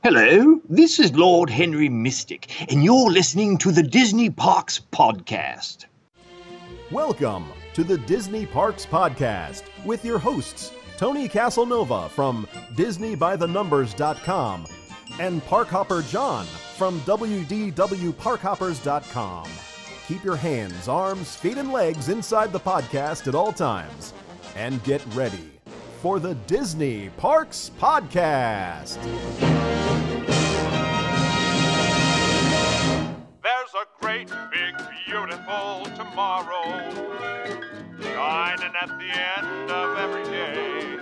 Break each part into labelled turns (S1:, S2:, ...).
S1: Hello, this is Lord Henry Mystic, and you're listening to the Disney Parks Podcast.
S2: Welcome to the Disney Parks Podcast with your hosts, Tony Casanova from DisneyByTheNumbers.com and Parkhopper John from WDWParkhoppers.com. Keep your hands, arms, feet, and legs inside the podcast at all times. And get ready for the Disney Parks Podcast.
S3: There's a great, big, beautiful tomorrow shining at the end of every day.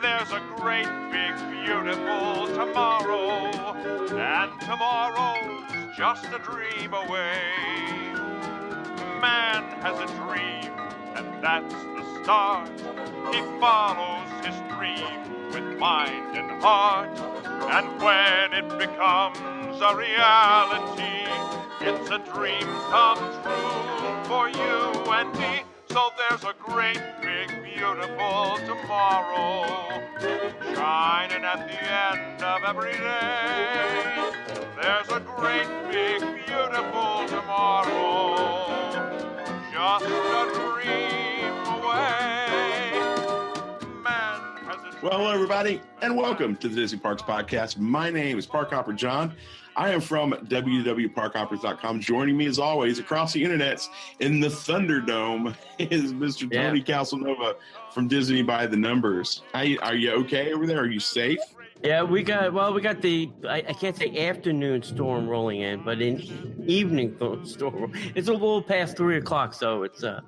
S3: There's a great, big, beautiful tomorrow, and tomorrow's just a dream away. Man has a dream, and that's the start. He follows his dream with mind and heart, and when it becomes a reality, it's a dream come true for you and me. So there's a great, big, beautiful tomorrow shining at the end of every day. There's a great, big, beautiful tomorrow, just a dream away. Man has a dream.
S4: Well, hello, everybody, and welcome to the Disney Parks Podcast. My name is Parkhopper John. I am from www.parkhoppers.com. Joining me, as always, across the internets in the Thunderdome is Mr. Tony Casanova from Disney by the Numbers. Are you okay over there? Are you safe?
S5: Yeah, we got the, I can't say afternoon storm rolling in, but an evening storm. It's a little past 3 o'clock, so it's a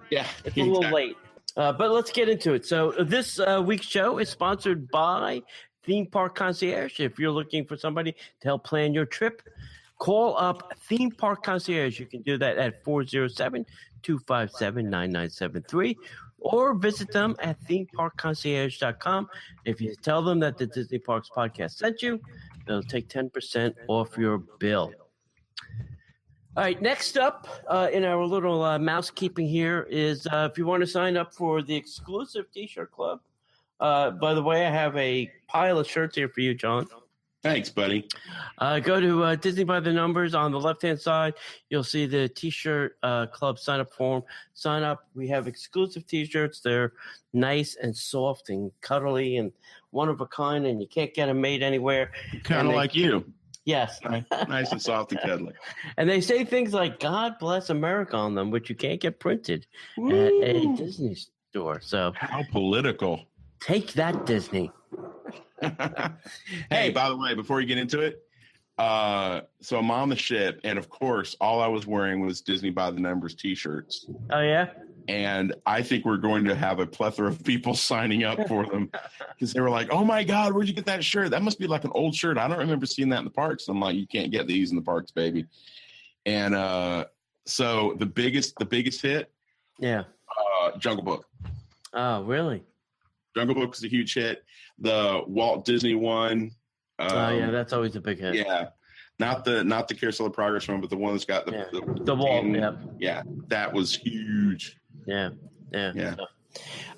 S5: little late. But let's get into it. So this week's show is sponsored by Theme Park Concierge. If you're looking for somebody to help plan your trip, call up Theme Park Concierge. You can do that at 407-257-9973 or visit them at themeparkconcierge.com. If you tell them that the Disney Parks Podcast sent you, they'll take 10% off your bill. All right, next up in our little mousekeeping here is if you want to sign up for the exclusive T-shirt club. By the way, I have a pile of shirts here for you, John.
S4: Thanks, buddy.
S5: Go to Disney by the Numbers on the left-hand side. You'll see the T-shirt club sign-up form. Sign up. We have exclusive T-shirts. They're nice and soft and cuddly and one of a kind, and you can't get them made anywhere.
S4: Kind of like you.
S5: Yes.
S4: Nice and soft and cuddly.
S5: And they say things like "God bless America" on them, which you can't get printed at a Disney store. So
S4: how political.
S5: Take that, Disney.
S4: Hey, by the way, before you get into it, so I'm on the ship, and of course, all I was wearing was Disney by the Numbers T-shirts.
S5: Oh, yeah?
S4: And I think we're going to have a plethora of people signing up for them because they were like, oh, my God, where'd you get that shirt? That must be like an old shirt. I don't remember seeing that in the parks. I'm like, you can't get these in the parks, baby. And so the biggest hit, Jungle Book.
S5: Oh, really?
S4: Jungle Book is a huge hit. The Walt Disney one.
S5: That's always a big hit.
S4: Yeah, not the Carousel of Progress one, but the one that's got the
S5: wall.
S4: Yeah, that was huge.
S5: Yeah.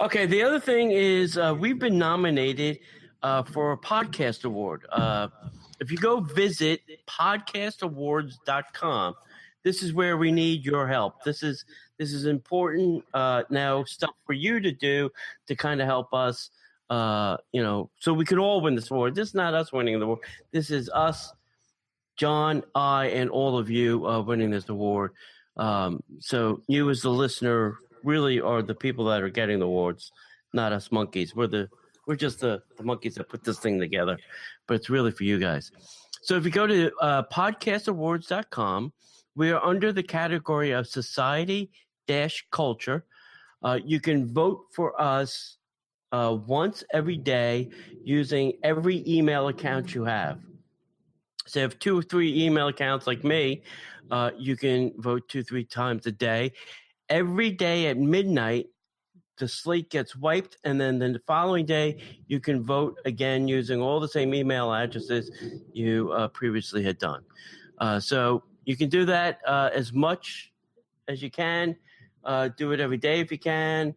S5: Okay, the other thing is we've been nominated for a podcast award. If you go visit podcastawards.com, this is where we need your help. This is important now stuff for you to do to kind of help us, so we could all win this award. This is not us winning the award. This is us, John, I, and all of you winning this award. So you as the listener really are the people that are getting the awards, not us monkeys. We're just the monkeys that put this thing together, but it's really for you guys. So if you go to podcastawards.com, we are under the category of society-culture. You can vote for us once every day using every email account you have. So if 2 or 3 email accounts like me, you can vote 2-3 times a day. Every day at midnight, the slate gets wiped, and then the following day, you can vote again using all the same email addresses you previously had done. So you can do that as much as you can. Do it every day if you can.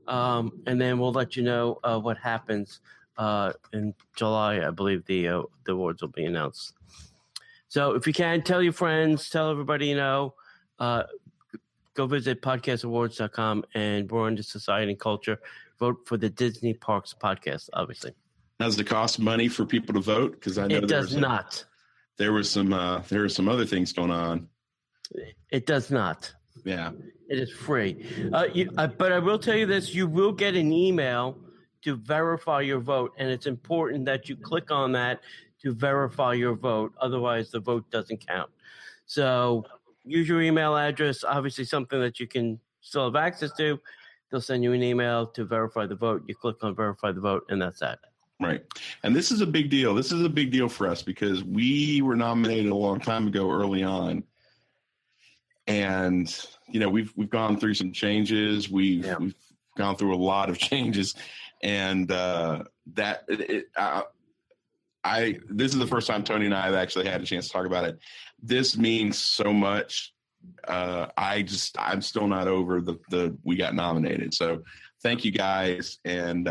S5: And then we'll let you know what happens in July, I believe the awards will be announced. So if you can, tell your friends, tell everybody you know. Go visit podcastawards.com and we're under Society and Culture. Vote for the Disney Parks podcast, obviously.
S4: Does it cost money for people to vote? Because I know
S5: it does not.
S4: There were some other things going on.
S5: It does not.
S4: Yeah.
S5: It is free. But I will tell you this, you will get an email to verify your vote, and it's important that you click on that to verify your vote. Otherwise, the vote doesn't count. So use your email address, obviously something that you can still have access to. They'll send you an email to verify the vote. You click on verify the vote, and that's that.
S4: Right. And this is a big deal. This is a big deal for us because we were nominated a long time ago early on. And, we've gone through some changes. We've gone through a lot of changes. And this is the first time Tony and I have actually had a chance to talk about it. This means so much. I'm still not over the we got nominated. So thank you guys. And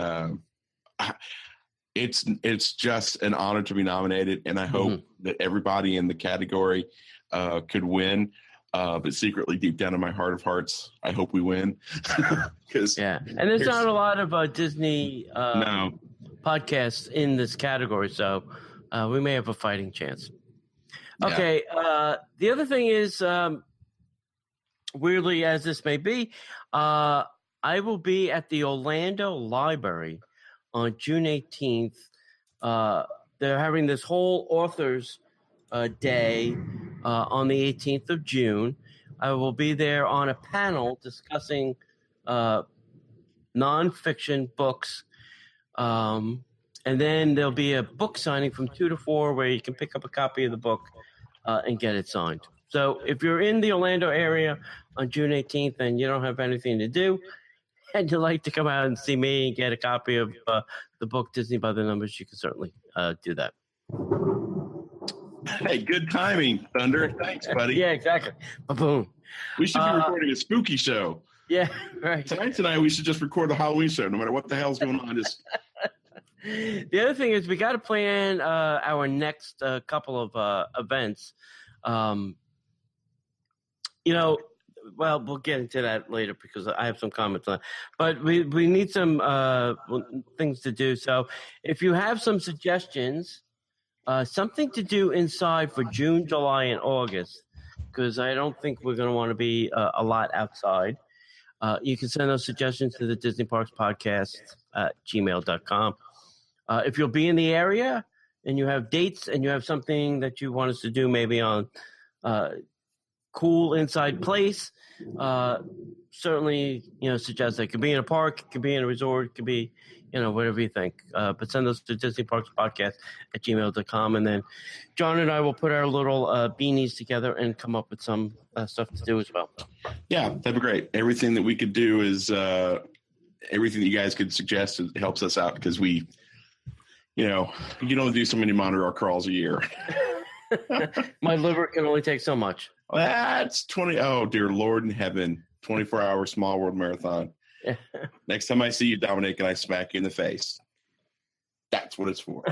S4: it's just an honor to be nominated. And I hope that everybody in the category could win. But secretly, deep down in my heart of hearts, I hope we win.
S5: And there's not a lot of Disney podcasts in this category, so we may have a fighting chance. Okay, the other thing is, weirdly as this may be, I will be at the Orlando Library on June 18th. They're having this whole authors day on the 18th of June. I will be there on a panel discussing nonfiction books. And then there'll be a book signing from 2 to 4 where you can pick up a copy of the book and get it signed. So if you're in the Orlando area on June 18th and you don't have anything to do and you'd like to come out and see me and get a copy of the book Disney by the Numbers, you can certainly do that.
S4: Hey, good timing, Thunder. Thanks, buddy.
S5: Yeah, exactly. Boom.
S4: We should be recording a spooky show.
S5: Yeah, right.
S4: Tonight, we should just record a Halloween show, no matter what the hell's going on.
S5: The other thing is we got to plan our next couple of events. Well, we'll get into that later because I have some comments on it. But we need some things to do. So if you have some suggestions, something to do inside for June, July, and August, because I don't think we're going to want to be a lot outside. You can send those suggestions to the Disney Parks Podcast at gmail.com. If you'll be in the area and you have dates and you have something that you want us to do maybe on cool inside place, certainly, suggest that. It could be in a park, it could be in a resort, it could be, whatever you think. But send those to Disney Parks Podcast at gmail.com. And then John and I will put our little beanies together and come up with some stuff to do as well.
S4: Yeah, that'd be great. Everything that we could do is everything that you guys could suggest helps us out because we, you can only do so many monitor crawls a year.
S5: My liver can only take so much.
S4: That's 20. Oh, dear Lord in heaven. 24-hour Small World Marathon. Next time I see you, Dominic, and I smack you in the face. That's what it's for.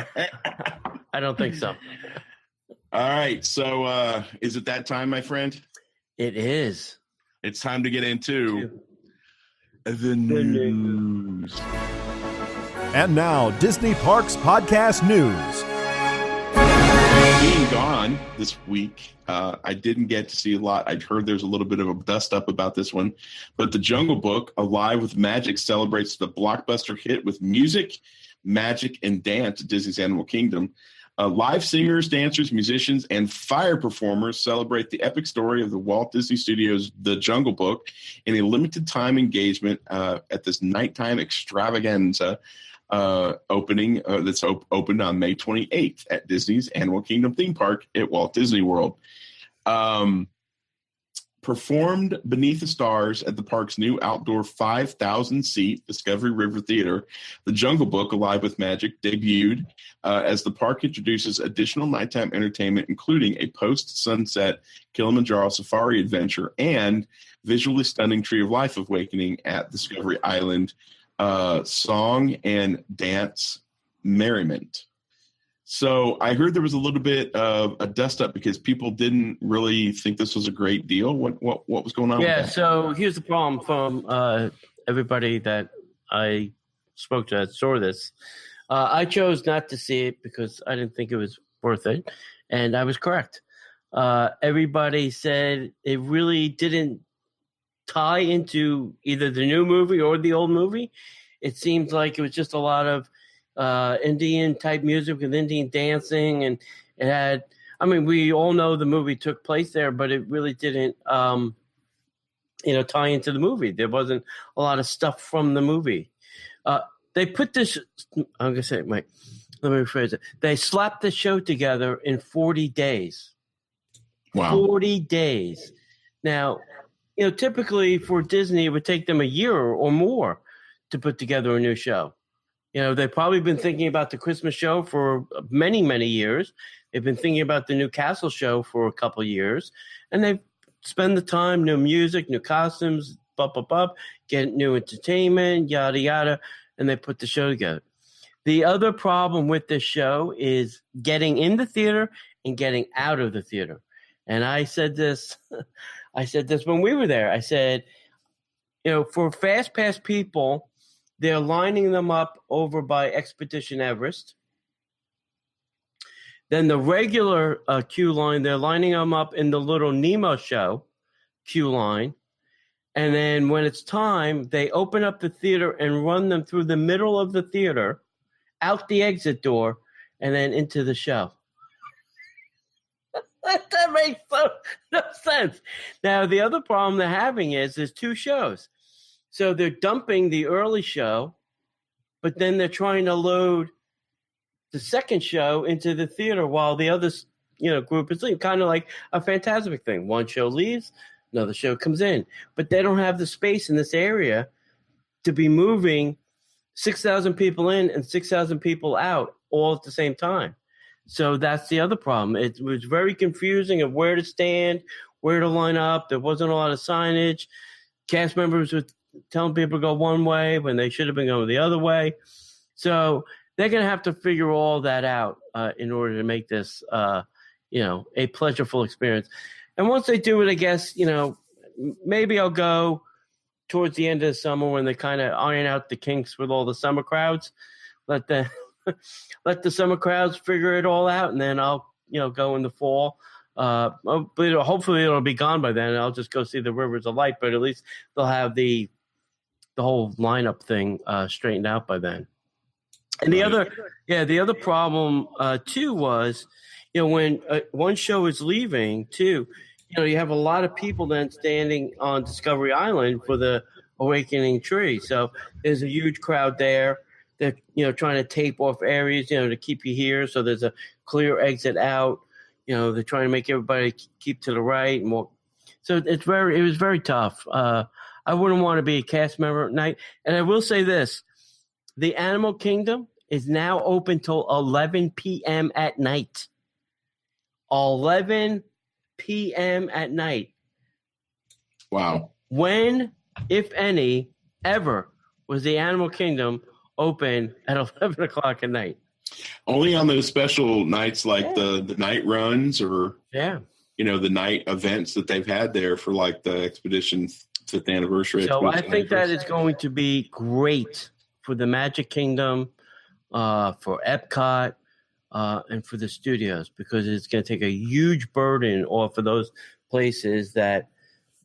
S5: I don't think so.
S4: All right. So is it that time, my friend?
S5: It is.
S4: It's time to get into the news.
S2: And now, Disney Parks Podcast News.
S4: Being gone this week, I didn't get to see a lot. I'd heard there's a little bit of a dust up about this one, but The Jungle Book, Alive with Magic, celebrates the blockbuster hit with music, magic, and dance at Disney's Animal Kingdom. Live singers, dancers, musicians, and fire performers celebrate the epic story of the Walt Disney Studios' The Jungle Book in a limited time engagement at this nighttime extravaganza opening that's opened on May 28th at Disney's Animal Kingdom theme park at Walt Disney World. Performed beneath the stars at the park's new outdoor 5,000-seat Discovery River Theater, The Jungle Book, Alive with Magic, debuted as the park introduces additional nighttime entertainment, including a post-sunset Kilimanjaro safari adventure and visually stunning Tree of Life awakening at Discovery Island. Song and dance merriment. So I heard there was a little bit of a dust up because people didn't really think this was a great deal. What was going on?
S5: Yeah.
S4: With that?
S5: So here's the problem from everybody that I spoke to that saw this. I chose not to see it because I didn't think it was worth it, and I was correct. Everybody said it really didn't tie into either the new movie or the old movie. It seemed like it was just a lot of Indian type music with Indian dancing, and it had, I mean, we all know the movie took place there, but it really didn't tie into the movie. There wasn't a lot of stuff from the movie. They put this, I'm gonna say, Mike, let me rephrase it. They slapped the show together in 40 days.
S4: Wow.
S5: 40 days. Now, typically for Disney, it would take them a year or more to put together a new show. They've probably been thinking about the Christmas show for many, many years. They've been thinking about the new Castle show for a couple of years. And they've spent the time, new music, new costumes, get new entertainment, yada, yada, and they put the show together. The other problem with this show is getting in the theater and getting out of the theater. And I said this when we were there. I said, for Fast Pass people, they're lining them up over by Expedition Everest. Then the regular queue line, they're lining them up in the little Nemo show queue line. And then when it's time, they open up the theater and run them through the middle of the theater, out the exit door, and then into the show. That makes no sense. Now, the other problem they're having is there's two shows. So they're dumping the early show, but then they're trying to load the second show into the theater while the other, group is leaving. Kind of like a Fantasmic thing. One show leaves, another show comes in. But they don't have the space in this area to be moving 6,000 people in and 6,000 people out all at the same time. So that's the other problem. It was very confusing of where to stand, where to line up. There wasn't a lot of signage. Cast members were telling people to go one way when they should have been going the other way. So they're going to have to figure all that out in order to make this, a pleasurable experience. And once they do it, I guess, maybe I'll go towards the end of the summer when they kind of iron out the kinks with all the summer crowds. Let the summer crowds figure it all out, and then I'll, go in the fall. But hopefully it'll be gone by then, and I'll just go see the Rivers of Light. But at least they'll have the whole lineup thing straightened out by then. And the other problem too was, when one show is leaving too, you have a lot of people then standing on Discovery Island for the Awakening Tree. So there's a huge crowd there. They're, trying to tape off areas, to keep you here. So there's a clear exit out. They're trying to make everybody keep to the right and more. So it was very tough. I wouldn't want to be a cast member at night. And I will say this, the Animal Kingdom is now open till 11 p.m. at night. 11 p.m. at night.
S4: Wow.
S5: When, if any, ever was the Animal Kingdom open at 11 o'clock at night?
S4: Only on those special nights like the night runs or the night events that they've had there for like the Expedition 5th anniversary.
S5: So I think that is going to be great for the Magic Kingdom, for Epcot, and for the studios, because it's going to take a huge burden off of those places that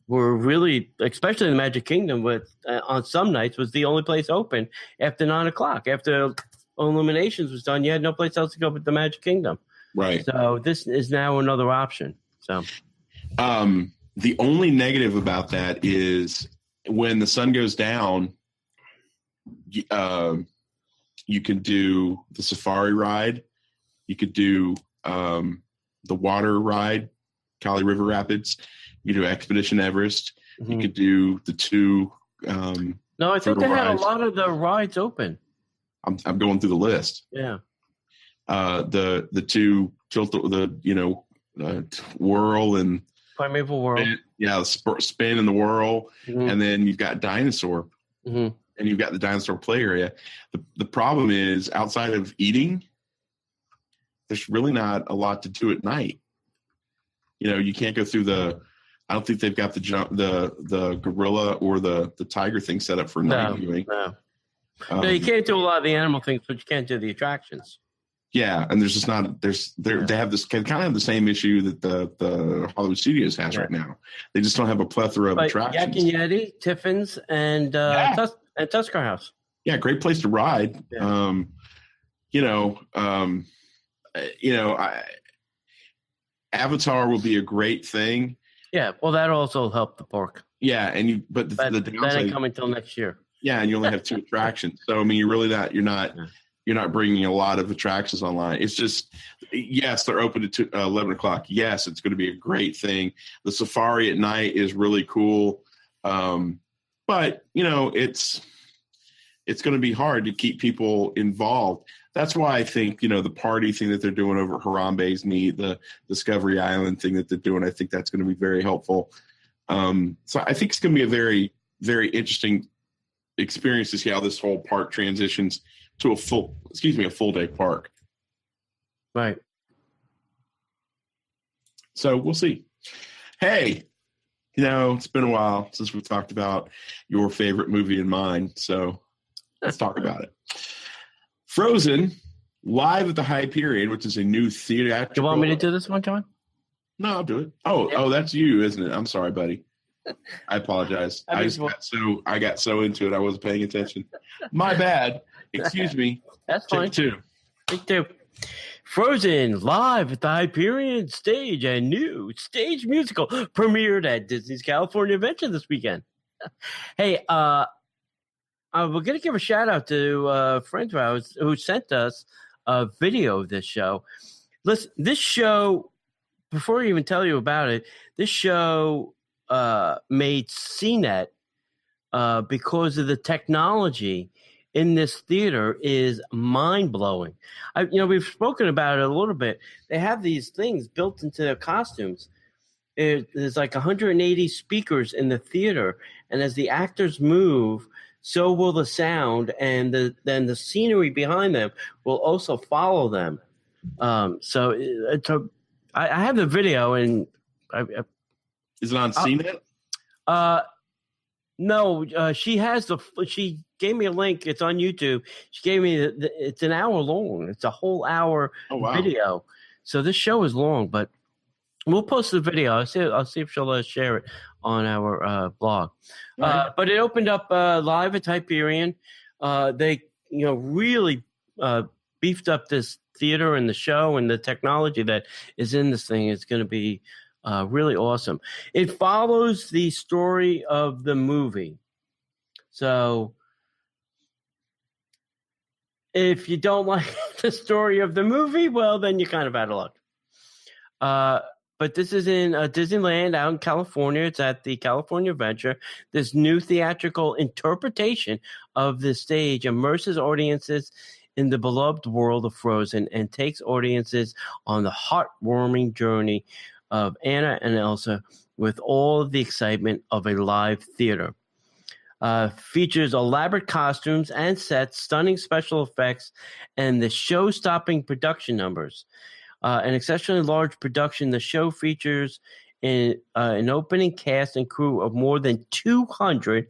S5: were really, especially in the Magic Kingdom, with on some nights was the only place open after 9 o'clock. After Illuminations was done, you had no place else to go but the Magic Kingdom.
S4: Right.
S5: So this is now another option. So,
S4: the only negative about that is when the sun goes down, you could do the safari ride. You could do the water ride, Kali River Rapids. You could do Expedition Everest. Mm-hmm. You could do the two.
S5: No, I think they had a lot of the rides open.
S4: I'm going through the list.
S5: Yeah.
S4: The two whirl and
S5: Primeval Whirl.
S4: Spin and the whirl, mm-hmm. and then you've got Dinosaur.
S5: Mm-hmm.
S4: and you've got the dinosaur play area. The problem is, outside of eating, there's really not a lot to do at night. You can't go through I don't think they've got the gorilla or the tiger thing set up for night viewing.
S5: No, you can't do a lot of the animal things, but you can't do the attractions.
S4: Yeah, and there's just not they have this kind of the same issue that the Hollywood Studios has right now. They just don't have a plethora of attractions. Yak and
S5: Yeti, Tiffin's, and Tusker House.
S4: Yeah, great place to ride.
S5: Yeah.
S4: Avatar will be a great thing.
S5: Yeah, well, that also helped the park.
S4: Yeah, but the downside,
S5: that ain't coming till next year.
S4: Yeah, and you only have 2 attractions. So I mean, you're not bringing a lot of attractions online. It's just, yes, they're open at 11 o'clock. Yes, it's going to be a great thing. The safari at night is really cool, but it's going to be hard to keep people involved. That's why I think, the party thing that they're doing over at Harambe is neat. The Discovery Island thing that they're doing, I think that's going to be very helpful. So I think it's going to be a very, very interesting experience to see how this whole park transitions to a full day park.
S5: Right.
S4: So we'll see. Hey, it's been a while since we talked about your favorite movie and mine. So let's talk about it. Frozen, live at the Hyperion, which is a new theatrical.
S5: Do you want me to do this one, John?
S4: No, I'll do it. Oh, that's you, isn't it? I'm sorry, buddy. I apologize. I got so into it, I wasn't paying attention. My bad. Excuse me.
S5: That's fine. Take 2. Frozen, live at the Hyperion stage, a new stage musical premiered at Disney's California Adventure this weekend. Hey, we're going to give a shout out to friends of ours who sent us a video of this show. Listen, this show, before I even tell you about it, this show made CNET because of the technology in this theater is mind-blowing. We've spoken about it a little bit. They have these things built into their costumes. There's like 180 speakers in the theater, and as the actors move, so will the sound, and then the scenery behind them will also follow them. So I have the video, and
S4: is it on CNET?
S5: No, she gave me a link. It's on YouTube. She gave me it's an hour long. It's a whole hour video. So this show is long, but we'll post the video. I'll see if she'll let us share it on our blog. Right. But it opened up live at Hyperion. They really beefed up this theater and the show, and the technology that is in this thing is going to be really awesome. It follows the story of the movie. So if you don't like the story of the movie, well, then you're kind of out of luck. But this is in Disneyland out in California. It's at the California Adventure. This new theatrical interpretation of the stage immerses audiences in the beloved world of Frozen and takes audiences on the heartwarming journey of Anna and Elsa with all of the excitement of a live theater. Features elaborate costumes and sets, stunning special effects, and the show-stopping production numbers. An exceptionally large production, the show features an opening cast and crew of more than 200,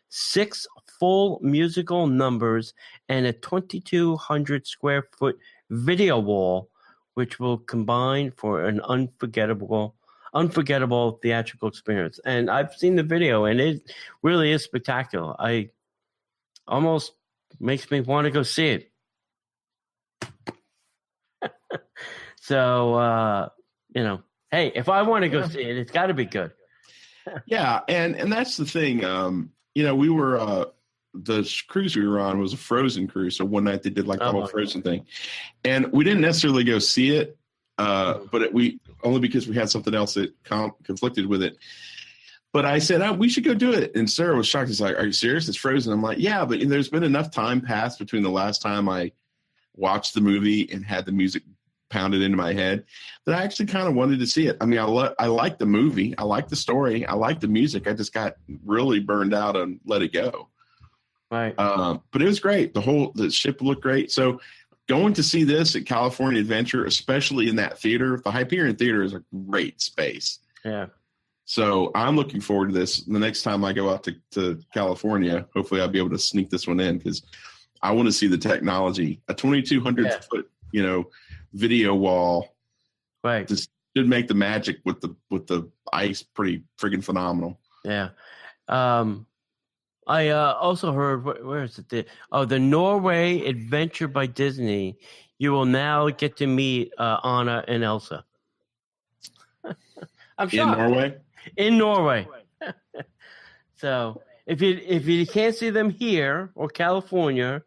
S5: 6 full musical numbers, and a 2,200 square foot video wall, which will combine for an unforgettable theatrical experience. And I've seen the video, and it really is spectacular. I almost makes me want to go see it. So, hey, if I want to go see it, it's got to be good.
S4: Yeah, and that's the thing. We were the cruise we were on was a Frozen cruise. So one night they did like the whole Frozen thing, and we didn't necessarily go see it, but we only because we had something else that conflicted with it. But I said, we should go do it. And Sarah was shocked. She's like, are you serious? It's Frozen. I'm like, yeah, but there's been enough time passed between the last time I watched the movie and had the music pounded into my head that I actually kind of wanted to see it. I mean, I like the movie. I like the story. I like the music. I just got really burned out and let it go.
S5: Right.
S4: But it was great. The ship looked great. So going to see this at California Adventure, especially in that theater, the Hyperion Theater is a great space.
S5: Yeah.
S4: So I'm looking forward to this. The next time I go out to California, hopefully I'll be able to sneak this one in because I want to see the technology. A 2,200 foot, video wall.
S5: Right.
S4: Just should make the magic with the ice pretty friggin' phenomenal.
S5: Yeah. I also heard, where is it? The Norway Adventure by Disney. You will now get to meet Anna and Elsa. I'm shocked. In Norway. So if you can't see them here or California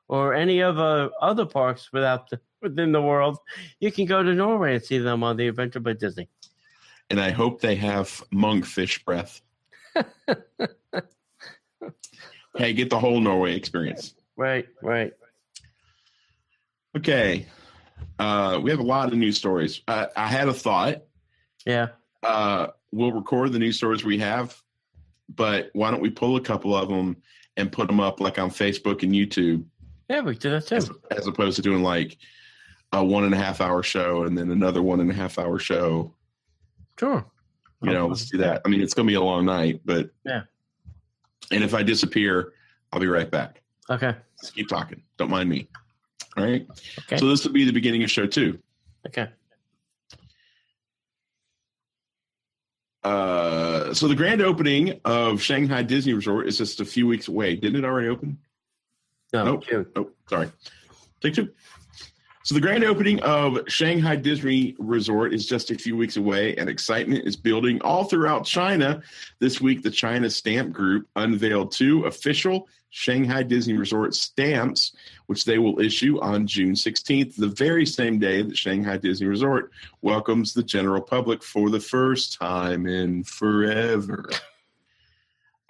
S5: or any of other parks within the world, you can go to Norway and see them on the Adventure by Disney.
S4: And I hope they have monkfish breath. Hey, get the whole Norway experience.
S5: Right.
S4: Okay. We have a lot of news stories. I had a thought.
S5: Yeah.
S4: We'll record the news stories we have, but why don't we pull a couple of them and put them up like on Facebook and YouTube?
S5: Yeah, we do that too.
S4: As opposed to doing like a 1.5 hour show and then another 1.5 hour show.
S5: Sure.
S4: Let's do that. I mean, it's going to be a long night, but
S5: yeah.
S4: And if I disappear, I'll be right back.
S5: Okay.
S4: Just keep talking. Don't mind me. All right.
S5: Okay.
S4: So this will be the beginning of show 2.
S5: Okay.
S4: So the grand opening of Shanghai Disney Resort is just a few weeks away. Didn't it already open?
S5: No.
S4: Nope. Oh, sorry. Take 2. So the grand opening of Shanghai Disney Resort is just a few weeks away, and excitement is building all throughout China. This week, the China Stamp Group unveiled 2 official Shanghai Disney Resort stamps, which they will issue on June 16th, the very same day that Shanghai Disney Resort welcomes the general public for the first time in forever.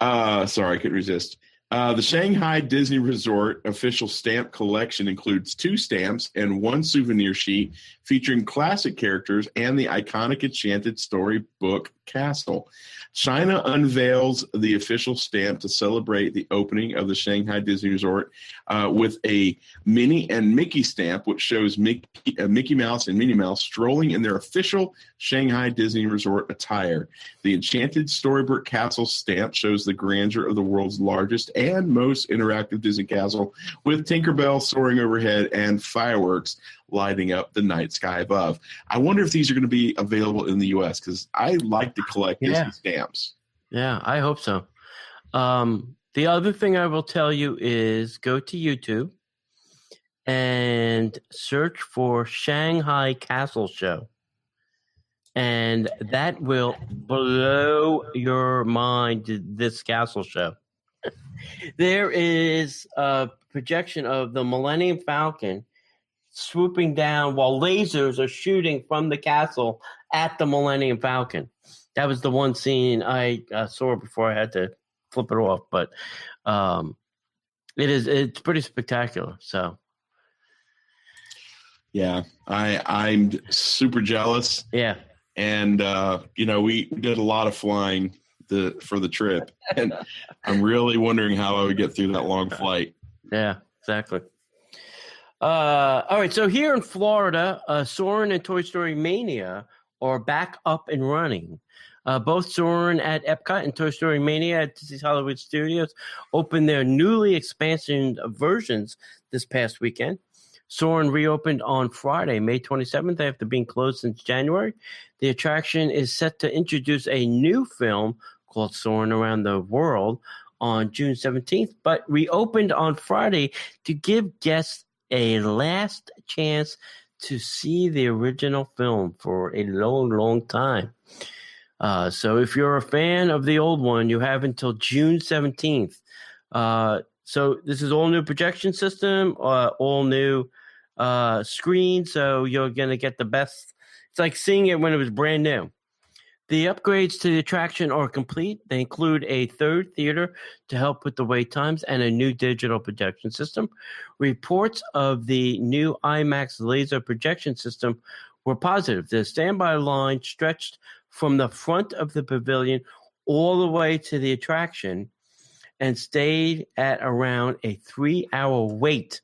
S4: Sorry, I couldn't resist. The Shanghai Disney Resort official stamp collection includes 2 stamps and 1 souvenir sheet featuring classic characters and the iconic Enchanted Storybook Castle. China unveils the official stamp to celebrate the opening of the Shanghai Disney Resort with a Minnie and Mickey stamp, which shows Mickey Mouse and Minnie Mouse strolling in their official Shanghai Disney Resort attire. The Enchanted Storybook Castle stamp shows the grandeur of the world's largest and most interactive Disney castle, with Tinkerbell soaring overhead and fireworks lighting up the night sky above. I wonder if these are going to be available in the U.S. because I like to collect Disney stamps.
S5: Yeah, I hope so. The other thing I will tell you is go to YouTube and search for Shanghai Castle Show. And that will blow your mind, this castle show. There is a projection of the Millennium Falcon swooping down while lasers are shooting from the castle at the Millennium Falcon. That was the one scene I saw before I had to flip it off, but it's pretty spectacular. So
S4: yeah, I'm super jealous.
S5: Yeah.
S4: And we did a lot of flying for the trip, and I'm really wondering how I would get through that long flight.
S5: Yeah, exactly. All right, so here in Florida, Soarin' and Toy Story Mania are back up and running. Both Soarin' at Epcot and Toy Story Mania at Disney's Hollywood Studios opened their newly expanded versions this past weekend. Soarin' reopened on Friday, May 27th, after being closed since January. The attraction is set to introduce a new film called Soarin' Around the World on June 17th, but reopened on Friday to give guests a last chance to see the original film for a long, long time. So if you're a fan of the old one, you have until June 17th. So this is all new projection system, all new screen. So you're going to get the best. It's like seeing it when it was brand new. The upgrades to the attraction are complete. They include a third theater to help with the wait times and a new digital projection system. Reports of the new IMAX laser projection system were positive. The standby line stretched from the front of the pavilion all the way to the attraction, and stayed at around a 3-hour wait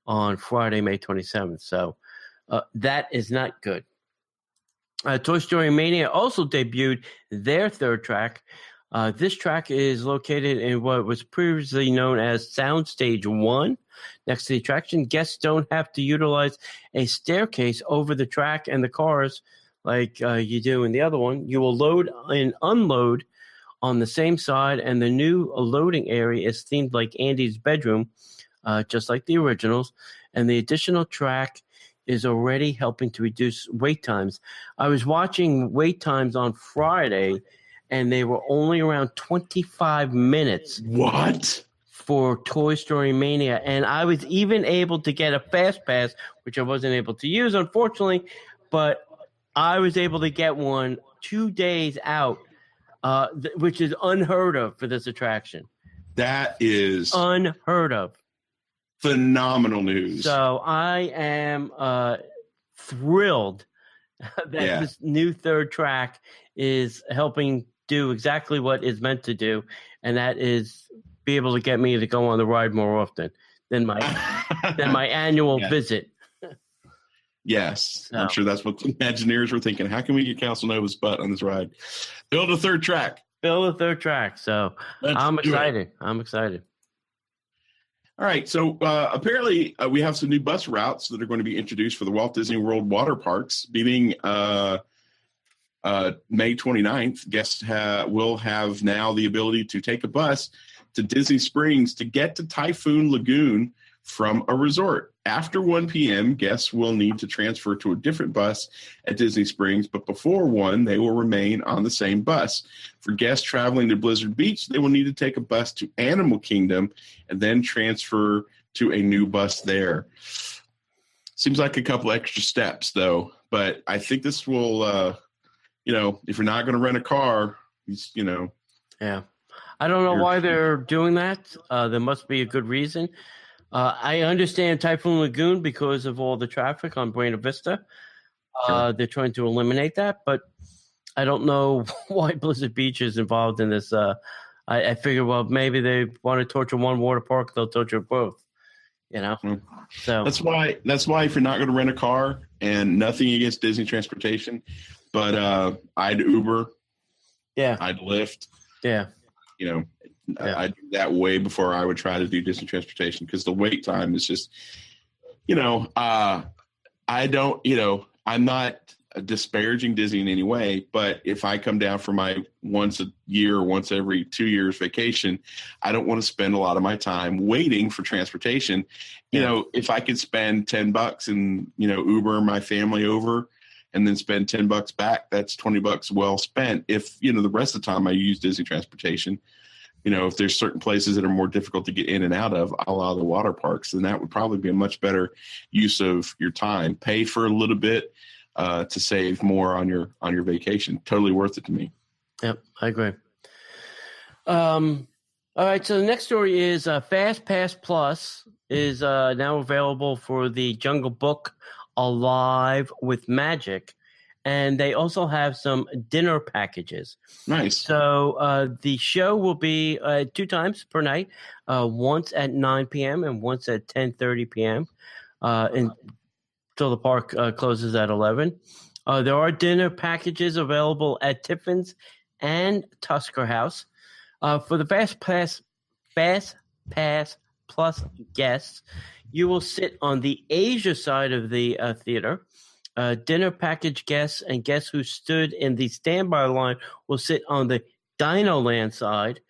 S5: on Friday, May 27th. So that is not good. Toy Story Mania also debuted their third track. This track is located in what was previously known as Soundstage 1. Next to the attraction, guests don't have to utilize a staircase over the track and the cars like you do in the other one. You will load and unload on the same side, and the new loading area is themed like Andy's bedroom, just like the originals. And the additional track is already helping to reduce wait times. I was watching wait times on Friday, and they were only around 25 minutes.
S4: What?
S5: For Toy Story Mania. And I was even able to get a Fast Pass, which I wasn't able to use, unfortunately, but I was able to get one 2 days out, which is unheard of for this attraction.
S4: That is
S5: unheard of.
S4: Phenomenal news.
S5: So I am thrilled that this new third track is helping do exactly what it's meant to do, and that is be able to get me to go on the ride more often than my annual visit.
S4: Yes,
S5: So.
S4: I'm sure that's what the Imagineers were thinking. How can we get Castlenova's butt on this ride? Build a third track.
S5: Build a third track. So I'm excited. I'm excited.
S4: All right. So apparently we have some new bus routes that are going to be introduced for the Walt Disney World water parks beginning May 29th. Guests will have now the ability to take a bus to Disney Springs to get to Typhoon Lagoon from a resort. After 1 p.m., guests will need to transfer to a different bus at Disney Springs, but before 1, they will remain on the same bus. For guests traveling to Blizzard Beach, they will need to take a bus to Animal Kingdom and then transfer to a new bus there. Seems like a couple extra steps, though, but I think this will, if you're not going to rent a car,
S5: Yeah. I don't know why they're doing that. There must be a good reason. I understand Typhoon Lagoon because of all the traffic on Buena Vista.
S4: Sure.
S5: They're trying to eliminate that, but I don't know why Blizzard Beach is involved in this. I figure, well, maybe they want to torture one water park, they'll torture both. So
S4: that's why if you're not going to rent a car, and nothing against Disney transportation, but I'd Uber, I'd Lyft, I do that way before I would try to do Disney transportation, because the wait time is just, I'm not disparaging Disney in any way, but if I come down for my once a year or once every 2 years vacation, I don't want to spend a lot of my time waiting for transportation. If I could spend $10 and, Uber my family over and then spend $10 back, that's $20 well spent. If, the rest of the time I use Disney transportation, if there's certain places that are more difficult to get in and out of, a la the water parks, then that would probably be a much better use of your time. Pay for a little bit to save more on your vacation. Totally worth it to me.
S5: Yep, I agree. All right, so the next story is Fast Pass Plus is now available for the Jungle Book Alive with Magic. And they also have some dinner packages.
S4: Nice.
S5: So the show will be 2 times per night, once at 9 p.m. and once at 10:30 p.m. Until the park closes at 11. There are dinner packages available at Tiffin's and Tusker House. For the Fast Pass Plus guests, you will sit on the Asia side of the theater. Dinner package guests and guests who stood in the standby line will sit on the Dino Land side.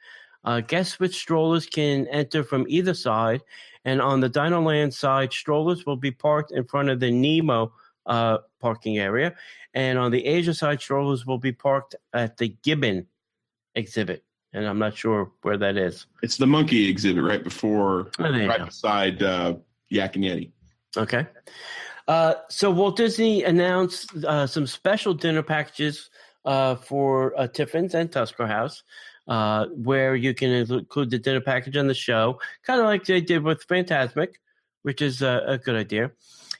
S5: Guests with strollers can enter from either side. And on the Dino Land side, strollers will be parked in front of the Nemo parking area. And on the Asia side, strollers will be parked at the Gibbon exhibit. And I'm not sure where that is.
S4: It's the monkey exhibit right beside Yak and Yeti.
S5: Okay. So Walt Disney announced some special dinner packages for Tiffin's and Tusker House, where you can include the dinner package on the show, kind of like they did with Fantasmic, which is a good idea.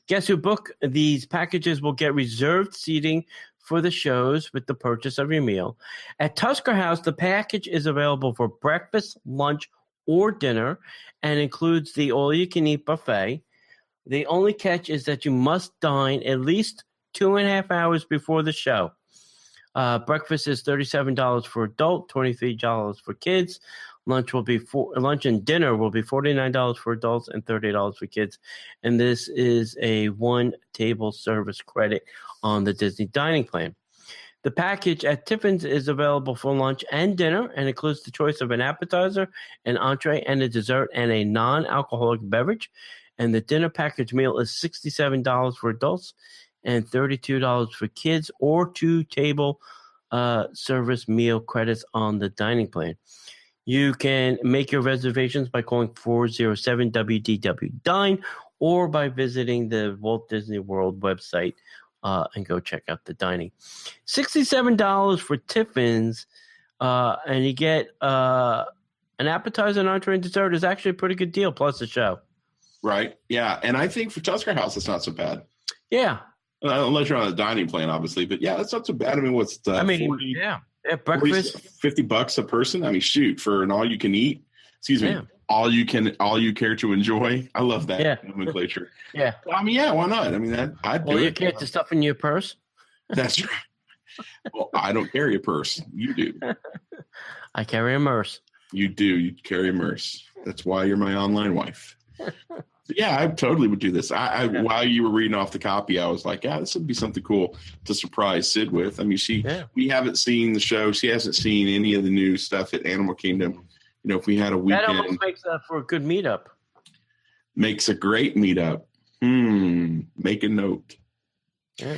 S5: Guests who book these packages will get reserved seating for the shows with the purchase of your meal. At Tusker House, the package is available for breakfast, lunch, or dinner and includes the all-you-can-eat buffet. The only catch is that you must dine at least 2.5 hours before the show. Breakfast is $37 for adult, $23 for kids. Lunch and dinner will be $49 for adults and $30 for kids. And this is a one-table service credit on the Disney dining plan. The package at Tiffin's is available for lunch and dinner and includes the choice of an appetizer, an entree, and a dessert, and a non-alcoholic beverage. And the dinner package meal is $67 for adults and $32 for kids, or two-table service meal credits on the dining plan. You can make your reservations by calling 407-WDW-DINE or by visiting the Walt Disney World website and go check out the dining. $67 for Tiffin's, and you get an appetizer, an entree, and dessert is actually a pretty good deal, plus the show.
S4: Right. Yeah. And I think for Tusker House, it's not so bad.
S5: Yeah.
S4: Unless you're on the dining plan, obviously. But yeah, that's not so bad. I mean, what's the 40,
S5: yeah, breakfast,
S4: $50 a person? I mean, shoot, for an all you can eat. Excuse me. All you care to enjoy. I love that nomenclature.
S5: Yeah.
S4: I mean, yeah, why not? I mean, I'd do it.
S5: All you care to stuff in your purse?
S4: That's right. Well, I don't carry a purse. You do.
S5: I carry a merce.
S4: You do. You carry a merce. That's why you're my online wife. Yeah, I totally would do this. While you were reading off the copy, I was like, yeah, this would be something cool to surprise Sid with. I mean, we haven't seen the show. She hasn't seen any of the new stuff at Animal Kingdom. You know, if we had a weekend.
S5: That almost makes that for a good meetup.
S4: Makes a great meetup. Make a note.
S5: Yeah.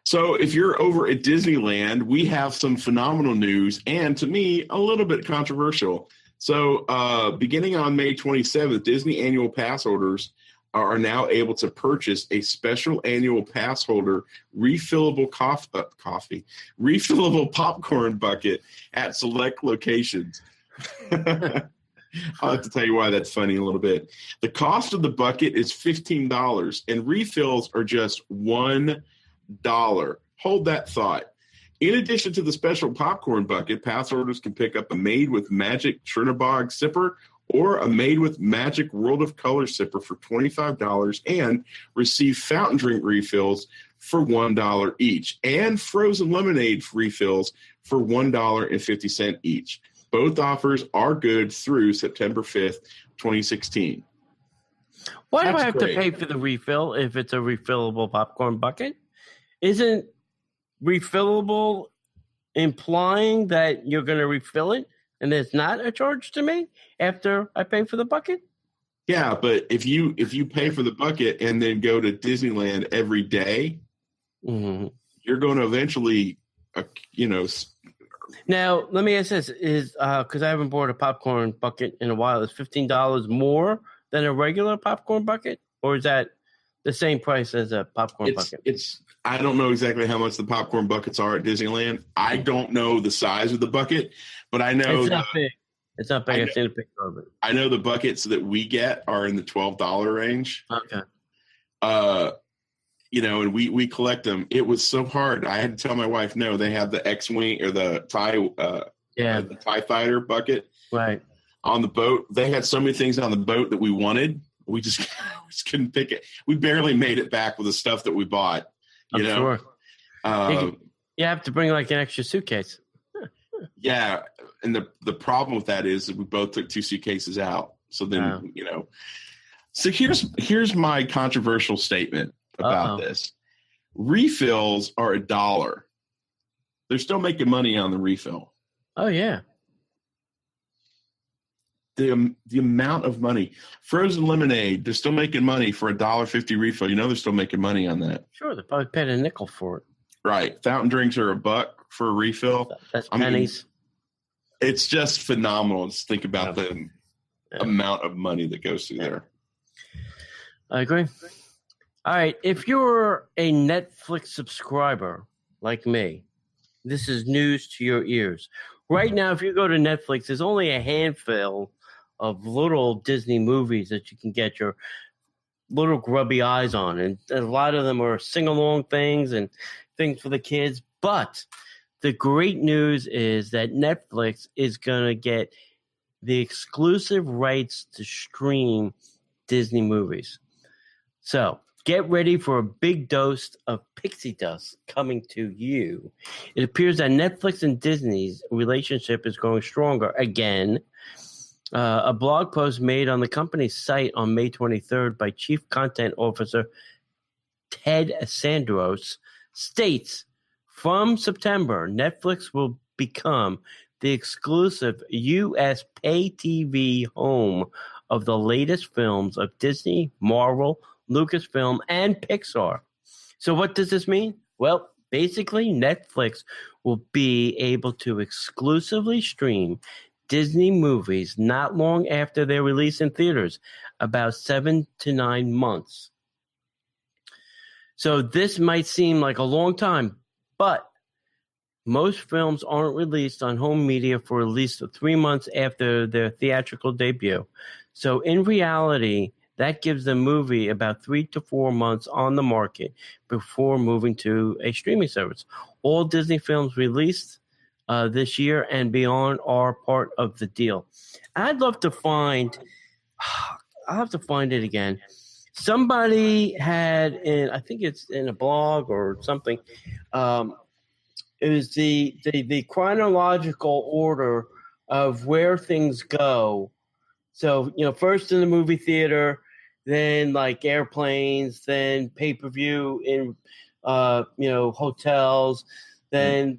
S4: So if you're over at Disneyland, we have some phenomenal news and, to me, a little bit controversial. So beginning on May 27th, Disney annual pass holders are now able to purchase a special annual pass holder refillable refillable popcorn bucket at select locations. I'll have to tell you why that's funny in a little bit. The cost of the bucket is $15 and refills are just $1. Hold that thought. In addition to the special popcorn bucket, pass holders can pick up a Made with Magic Chernobog sipper or a Made with Magic World of Color sipper for $25 and receive fountain drink refills for $1 each and frozen lemonade refills for $1.50 each. Both offers are good through September 5th, 2016.
S5: Why do I have to pay for the refill if it's a refillable popcorn bucket? Isn't refillable implying that you're going to refill it and there's not a charge to me after I pay for the bucket?
S4: Yeah, but if you pay for the bucket and then go to Disneyland every day, you're going to eventually,
S5: Now, let me ask this: is because I haven't bought a popcorn bucket in a while, is $15 more than a regular popcorn bucket, or is that the same price as a popcorn bucket?
S4: I don't know exactly how much the popcorn buckets are at Disneyland. I don't know the size of the bucket, but I know
S5: it's not big. It's not big. I've seen a picture of it.
S4: I know the buckets that we get are in the $12 range.
S5: Okay.
S4: And we collect them. It was so hard. I had to tell my wife, no, they have the X-Wing or the the TIE Fighter bucket.
S5: Right.
S4: On the boat. They had so many things on the boat that we wanted. We just couldn't pick it. We barely made it back with the stuff that we bought.
S5: I'm sure. You have to bring like an extra suitcase.
S4: Yeah. And the problem with that is that we both took 2 suitcases out. So then, So here's my controversial statement about this. Refills are $1. They're still making money on the refill.
S5: Oh, yeah.
S4: The amount of money. Frozen lemonade, they're still making money for $1.50 refill. They're still making money on that.
S5: Sure, they probably paid a nickel for it.
S4: Right. Fountain drinks are $1 for a refill.
S5: That's pennies.
S4: It's just phenomenal. Just think about the amount of money that goes through there.
S5: I agree. All right. If you're a Netflix subscriber like me, this is news to your ears. Right now, if you go to Netflix, there's only a handful of little Disney movies that you can get your little grubby eyes on. And a lot of them are sing-along things and things for the kids. But the great news is that Netflix is going to get the exclusive rights to stream Disney movies. So get ready for a big dose of pixie dust coming to you. It appears that Netflix and Disney's relationship is growing stronger again. A blog post made on the company's site on May 23rd by Chief Content Officer Ted Sandros states, from September, Netflix will become the exclusive U.S. pay TV home of the latest films of Disney, Marvel, Lucasfilm, and Pixar. So what does this mean? Well, basically, Netflix will be able to exclusively stream Disney movies not long after their release in theaters, about 7 to 9 months. So this might seem like a long time, but most films aren't released on home media for at least 3 months after their theatrical debut. So in reality, that gives the movie about 3 to 4 months on the market before moving to a streaming service. All Disney films released this year and beyond are part of the deal. I'd love to find, I'll have to find it again. Somebody had I think it's in a blog or something. It was the chronological order of where things go. So, first in the movie theater, then like airplanes, then pay-per-view in, hotels, then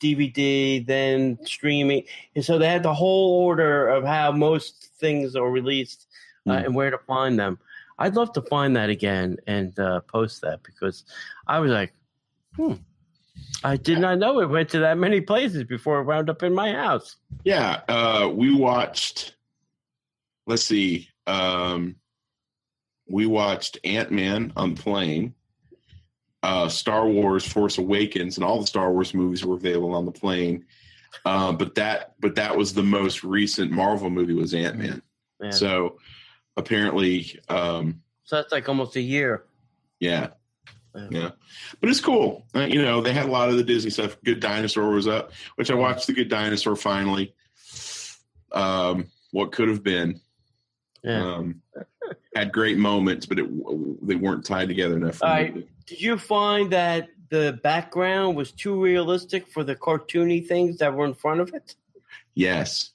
S5: DVD, then streaming. And so they had the whole order of how most things are released and where to find them. I'd love to find that again and post that because I was like, I did not know it went to that many places before it wound up in my house.
S4: Yeah, we watched, let's see, we watched Ant-Man on the plane, Star Wars Force Awakens, and all the Star Wars movies were available on the plane. But that was the most recent Marvel movie was Ant-Man. Yeah. So apparently, so
S5: that's like almost a year.
S4: Yeah. Yeah, but it's cool. They had a lot of the Disney stuff. Good Dinosaur was up, which I watched the Good Dinosaur finally. What could have been. Yeah. Had great moments, but they weren't tied together enough.
S5: Did you find that the background was too realistic for the cartoony things that were in front of it?
S4: Yes.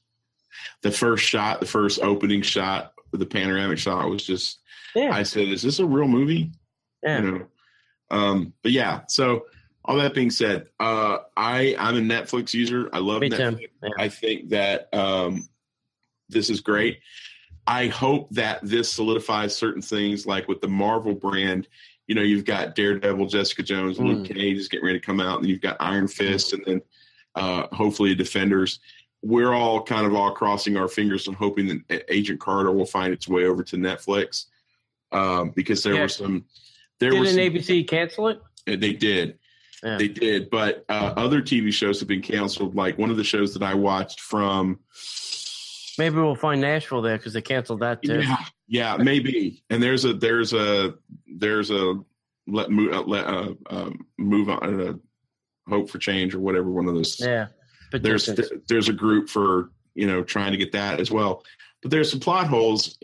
S4: The first opening shot, the panoramic shot was just, I said, is this a real movie?
S5: Yeah.
S4: But yeah, so all that being said, I'm a Netflix user. I love Netflix. Yeah. I think that this is great. I hope that this solidifies certain things, like with the Marvel brand. You've got Daredevil, Jessica Jones, Luke Cage is getting ready to come out, and you've got Iron Fist, and then hopefully Defenders. We're all crossing our fingers and hoping that Agent Carter will find its way over to Netflix because there were some.
S5: Didn't ABC cancel it?
S4: They did. Yeah. They did. But other TV shows have been canceled. Like one of the shows that I watched from.
S5: Maybe we'll find Nashville there because they canceled that too.
S4: Yeah, maybe. And there's a move on Hope for Change or whatever one of those.
S5: Yeah. But
S4: there's a group for trying to get that as well. But there's some plot holes.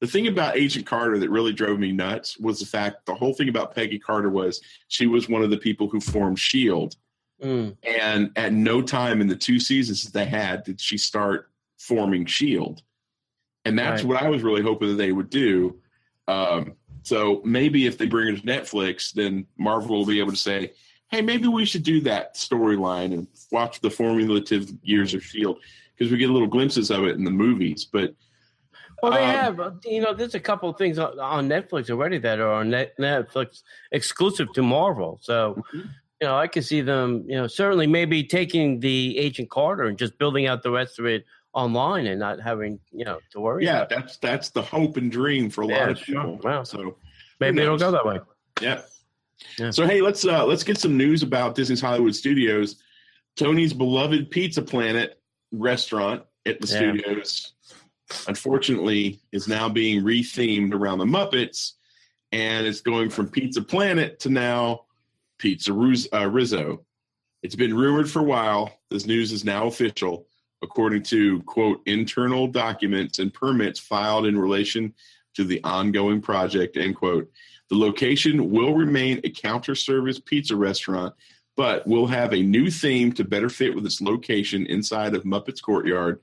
S4: The thing about Agent Carter that really drove me nuts was the whole thing about Peggy Carter was she was one of the people who formed S.H.I.E.L.D. And at no time in the 2 seasons that they had did she start forming S.H.I.E.L.D. And that's what I was really hoping that they would do. So maybe if they bring it to Netflix, then Marvel will be able to say, hey, maybe we should do that storyline and watch the formulative years of S.H.I.E.L.D. because we get little glimpses of it in the movies. But
S5: well, they have, there's a couple of things on Netflix already that are on Netflix exclusive to Marvel. So, I could see them, certainly maybe taking the Agent Carter and just building out the rest of it online and not having, to worry.
S4: Yeah, that's the hope and dream for a lot of people.
S5: Wow.
S4: So
S5: maybe it'll go that way.
S4: Yeah. So, hey, let's get some news about Disney's Hollywood Studios. Tony's beloved Pizza Planet restaurant at the studios, unfortunately, is now being rethemed around the Muppets, and it's going from Pizza Planet to now Pizza Rizzo. It's been rumored for a while. This news is now official, according to, quote, internal documents and permits filed in relation to the ongoing project, end quote. The location will remain a counter service pizza restaurant, but will have a new theme to better fit with its location inside of Muppets Courtyard.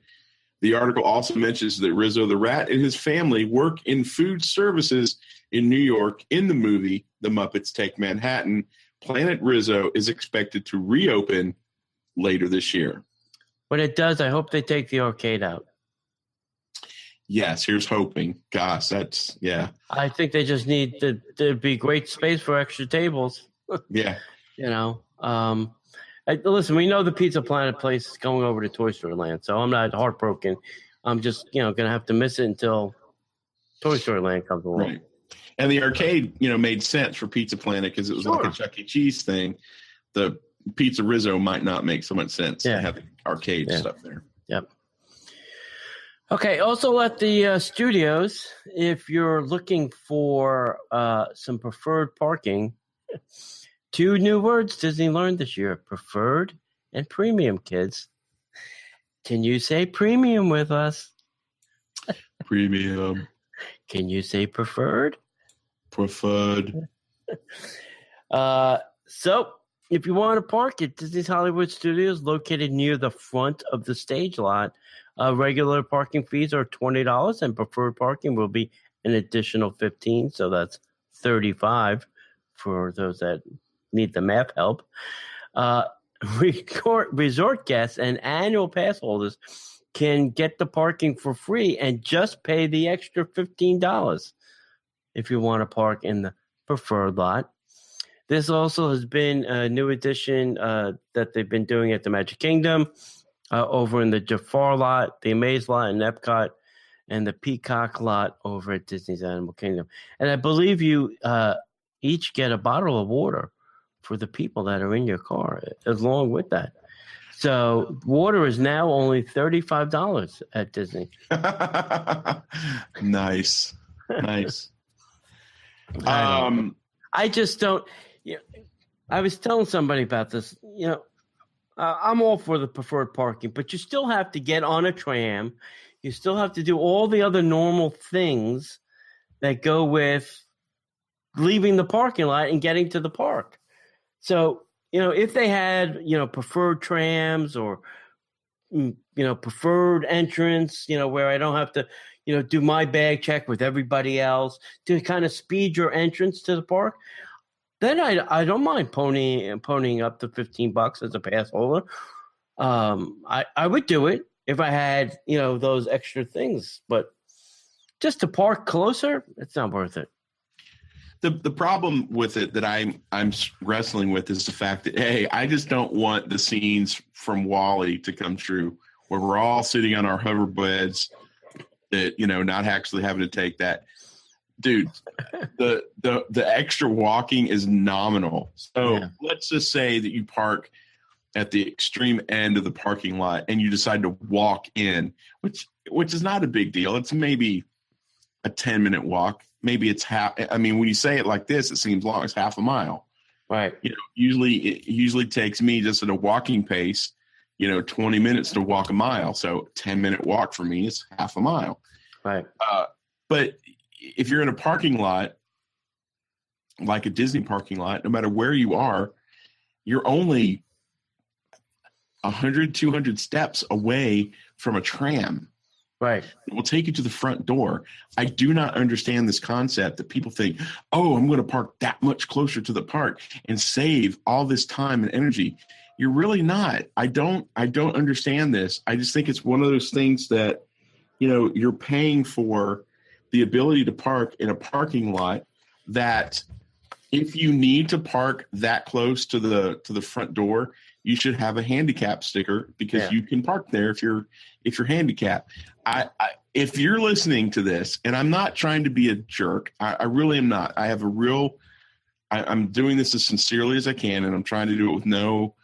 S4: The article also mentions that Rizzo the Rat and his family work in food services in New York in the movie The Muppets Take Manhattan. Planet Rizzo is expected to reopen later this year.
S5: When it does, I hope they take the arcade out.
S4: Yes, here's hoping. Gosh, that's, yeah.
S5: I think they just need there'd be great space for extra tables.
S4: Yeah.
S5: You know, listen, we know the Pizza Planet place is going over to Toy Story Land, so I'm not heartbroken. I'm just, going to have to miss it until Toy Story Land comes along.
S4: Right. And the arcade, made sense for Pizza Planet because it was like a Chuck E. Cheese thing. The Pizza Rizzo might not make so much sense to have the arcade stuff there.
S5: Yep. Okay, also at the studios, if you're looking for some preferred parking, 2 new words Disney learned this year, preferred and premium, kids. Can you say premium with us?
S4: Premium.
S5: Can you say preferred?
S4: Preferred.
S5: So, if you want to park at Disney's Hollywood Studios, located near the front of the stage lot, regular parking fees are $20, and preferred parking will be an additional $15, so that's $35 for those that need the math help. Resort guests and annual pass holders can get the parking for free and just pay the extra $15 if you want to park in the preferred lot. This also has been a new addition that they've been doing at the Magic Kingdom, over in the Jafar lot, the Amaze lot in Epcot, and the Peacock lot over at Disney's Animal Kingdom. And I believe you each get a bottle of water for the people that are in your car along with that. So water is now only $35 at Disney.
S4: Nice.
S5: I just don't. I was telling somebody about this. I'm all for the preferred parking, but you still have to get on a tram. You still have to do all the other normal things that go with leaving the parking lot and getting to the park. So, if they had, preferred trams or, preferred entrance, where I don't have to, do my bag check with everybody else to kind of speed your entrance to the park, then I don't mind ponying up to $15 as a pass holder. I would do it if I had, those extra things, but just to park closer, it's not worth it.
S4: The problem with it that I'm wrestling with is the fact that, hey, I just don't want the scenes from WALL-E to come true, where we're all sitting on our hover beds, that not actually having to take that. Dude, the extra walking is nominal. So let's just say that you park at the extreme end of the parking lot and you decide to walk in, which is not a big deal. It's maybe a 10-minute walk. Maybe it's half. I mean, when you say it like this, it seems long. It's half a mile.
S5: Right.
S4: It usually takes me just at a walking pace, 20 minutes to walk a mile. So 10-minute walk for me is half a mile.
S5: Right.
S4: But if you're in a parking lot, like a Disney parking lot, no matter where you are, you're only 100, 200 steps away from a tram.
S5: Right.
S4: It will take you to the front door. I do not understand this concept that people think, oh, I'm going to park that much closer to the park and save all this time and energy. You're really not. I don't understand this. I just think it's one of those things that, you're paying for the ability to park in a parking lot that if you need to park that close to the front door, you should have a handicap sticker because you can park there if you're handicapped. If you're listening to this, and I'm not trying to be a jerk, I really am not. I have I'm doing this as sincerely as I can, and I'm trying to do it with no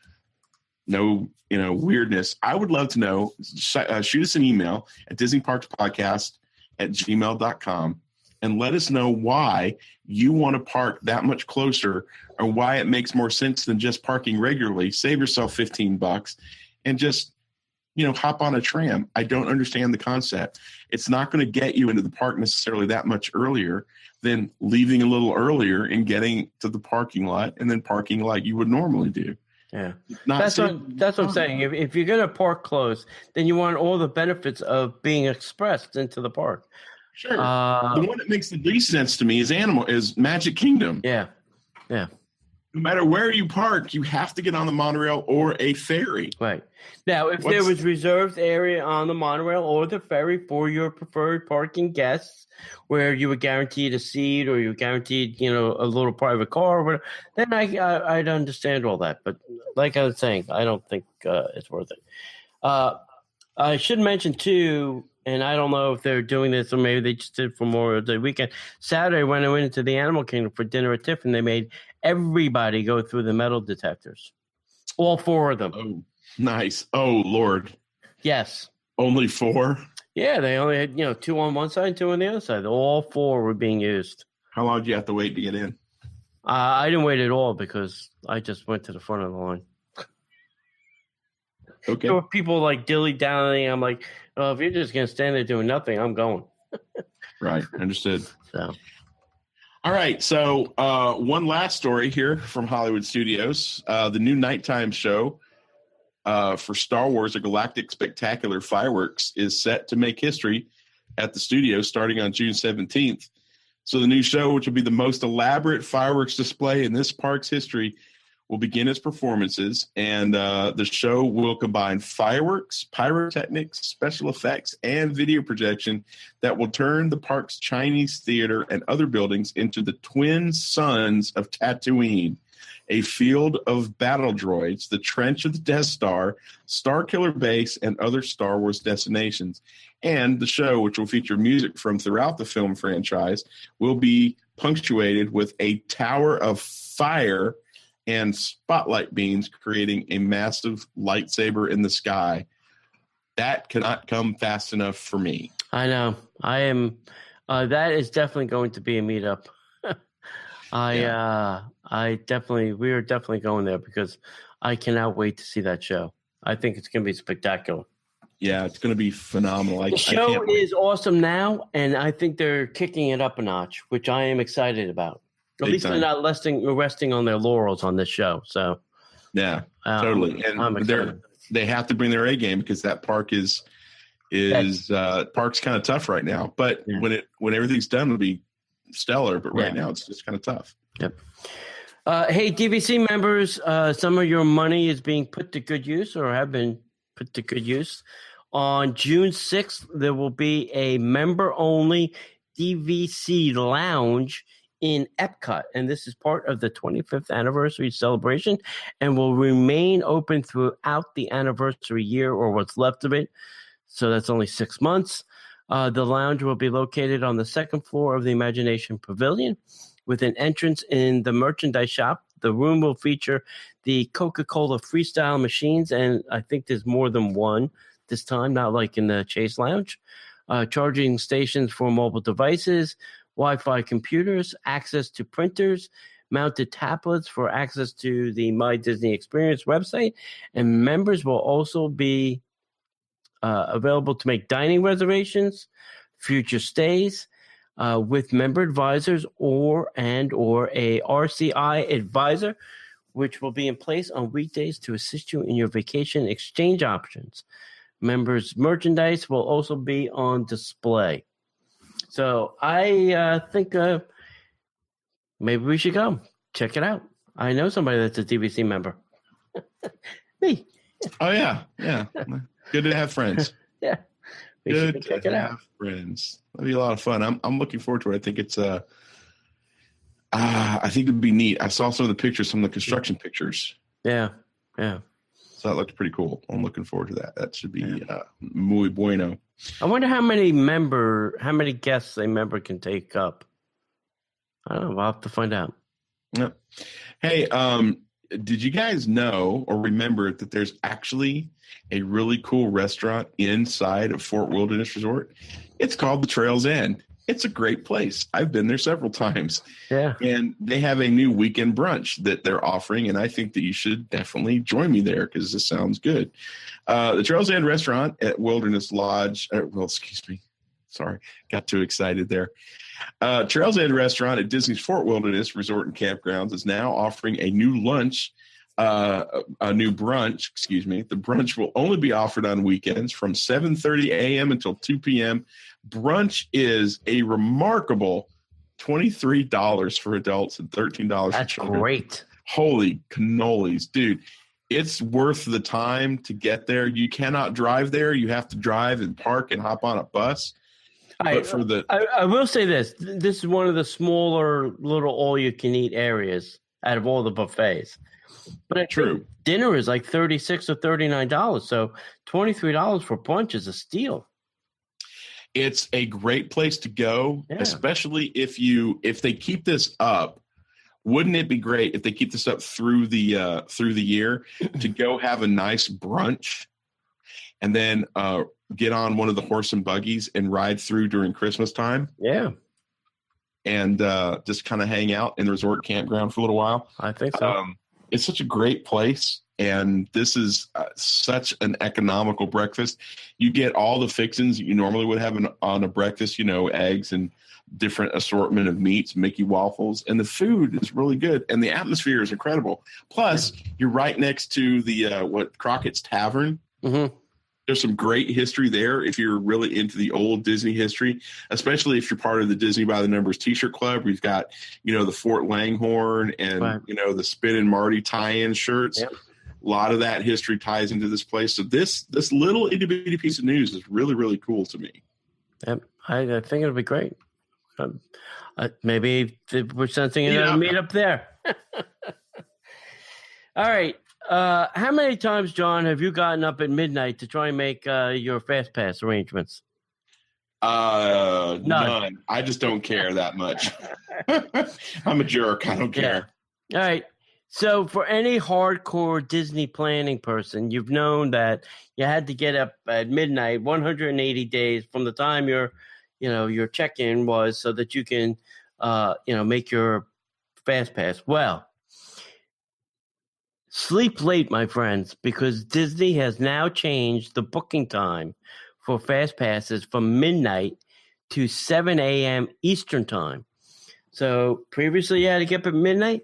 S4: weirdness. I would love to know. Shoot us an email at DisneyParksPodcast@gmail.com and let us know why you want to park that much closer, or why it makes more sense than just parking regularly. Save yourself $15 and just, hop on a tram. I don't understand the concept. It's not going to get you into the park necessarily that much earlier than leaving a little earlier and getting to the parking lot and then parking like you would normally do.
S5: Yeah, that's what I'm saying. If you're going to park close, then you want all the benefits of being expressed into the park.
S4: Sure. The one that makes the least sense to me is Magic Kingdom.
S5: Yeah.
S4: No matter where you park, you have to get on the monorail or a ferry.
S5: Right. Now, if there was reserved area on the monorail or the ferry for your preferred parking guests, where you were guaranteed a seat or you were guaranteed, a little private car, or whatever, then I'd understand all that. But like I was saying, I don't think it's worth it. I should mention, too, and I don't know if they're doing this or maybe they just did for Memorial Day weekend. Saturday, when I went into the Animal Kingdom for dinner at Tiffin, they made everybody go through the metal detectors. All 4 of them.
S4: Oh, nice. Oh, Lord.
S5: Yes.
S4: Only 4?
S5: Yeah, they only had, 2 on one side and 2 on the other side. All 4 were being used.
S4: How long did you have to wait to get in?
S5: I didn't wait at all because I just went to the front of the line.
S4: Okay.
S5: There were people like dilly-dallying. I'm like, if you're just going to stand there doing nothing, I'm going.
S4: Right. Understood.
S5: So.
S4: All right. So one last story here from Hollywood Studios. The new nighttime show for Star Wars: A Galactic Spectacular Fireworks is set to make history at the studio starting on June 17th. So the new show, which will be the most elaborate fireworks display in this park's history, will begin its performances, and the show will combine fireworks, pyrotechnics, special effects, and video projection that will turn the park's Chinese theater and other buildings into the twin suns of Tatooine, a field of battle droids, the trench of the Death Star, Starkiller Base, and other Star Wars destinations. And the show, which will feature music from throughout the film franchise, will be punctuated with a tower of fire and spotlight beams creating a massive lightsaber in the sky. That cannot come fast enough for me.
S5: I know. I am. That is definitely going to be a meetup. We are definitely going there because I cannot wait to see that show. I think it's going to be spectacular.
S4: Yeah, it's going to be phenomenal.
S5: The show is awesome now, and I think they're kicking it up a notch, which I am excited about. At least they're not resting on their laurels on this show. So,
S4: yeah, totally. And they have to bring their A game because that park park's kind of tough right now. But when everything's done, it'll be stellar. But right now, it's just kind of tough.
S5: Yep. Hey, DVC members, some of your money is being put to good use or have been put to good use. On June 6th, there will be a member-only DVC lounge in Epcot, and this is part of the 25th anniversary celebration and will remain open throughout the anniversary year or what's left of it. So that's only 6 months. The lounge will be located on the 2nd floor of the Imagination Pavilion with an entrance in the merchandise shop. The room will feature the Coca-Cola freestyle machines, and I think there's more than one this time, not like in the Chase Lounge. Charging stations for mobile devices, Wi-Fi computers, access to printers, mounted tablets for access to the My Disney Experience website, and members will also be available to make dining reservations, future stays with member advisors or a RCI advisor, which will be in place on weekdays to assist you in your vacation exchange options. Members' merchandise will also be on display. So I think maybe we should go. Check it out. I know somebody that's a DVC member. Me.
S4: Oh, yeah. Yeah. Good to have friends.
S5: Yeah. We should check it out.
S4: Friends. That'd be a lot of fun. I'm looking forward to it. I think it's I think it'd be neat. I saw some of the pictures, some of the construction pictures.
S5: Yeah. Yeah.
S4: So that looked pretty cool. I'm looking forward to that. That should be muy bueno.
S5: I wonder how many guests a member can take up. I don't know. I'll have to find out.
S4: Yeah. Hey, did you guys know or remember that there's actually a really cool restaurant inside of Fort Wilderness Resort? It's called the Trail's End. It's a great place. I've been there several times.
S5: Yeah.
S4: And they have a new weekend brunch that they're offering, and I think that you should definitely join me there because this sounds good. The Trails End Restaurant at Wilderness Lodge. Excuse me. Sorry, got too excited there. Trails End Restaurant at Disney's Fort Wilderness Resort and Campgrounds is now offering a new lunch, a new brunch. Excuse me. The brunch will only be offered on weekends from 7:30 a.m. until 2 p.m. Brunch is a remarkable $23 for adults and $13 for children. That's
S5: great.
S4: Holy cannolis, dude. It's worth the time to get there. You cannot drive there. You have to drive and park and hop on a bus.
S5: I will say this. This is one of the smaller little all-you-can-eat areas out of all the buffets. But
S4: True.
S5: Dinner is like $36 or $39, so $23 for brunch is a steal.
S4: It's a great place to go, especially if they keep this up. Wouldn't it be great if they keep this up through the year to go have a nice brunch and then get on one of the horse and buggies and ride through during Christmas time?
S5: Yeah.
S4: And just kind of hang out in the resort campground for a little while.
S5: I think so.
S4: It's such a great place. And this is such an economical breakfast. You get all the fixings that you normally would have on a breakfast, eggs and different assortment of meats, Mickey waffles. And the food is really good. And the atmosphere is incredible. Plus, you're right next to the Crockett's Tavern. Mm-hmm. There's some great history there if you're really into the old Disney history, especially if you're part of the Disney by the Numbers T-shirt club. We've got, the Fort Langhorne and, the Spin and Marty tie-in shirts. Yep. A lot of that history ties into this place. So this little itty-bitty piece of news is really, really cool to me.
S5: Yep. I think it'll be great. Maybe we're sensing another meetup there. All right. How many times, John, have you gotten up at midnight to try and make your Fast Pass arrangements?
S4: None. I just don't care that much. I'm a jerk. I don't care.
S5: All right. So for any hardcore Disney planning person, you've known that you had to get up at midnight, 180 days from the time your check-in was, so that you can, make your Fast Pass. Well, sleep late, my friends, because Disney has now changed the booking time for Fast Passes from midnight to 7 a.m. Eastern time. So previously you had to get up at midnight.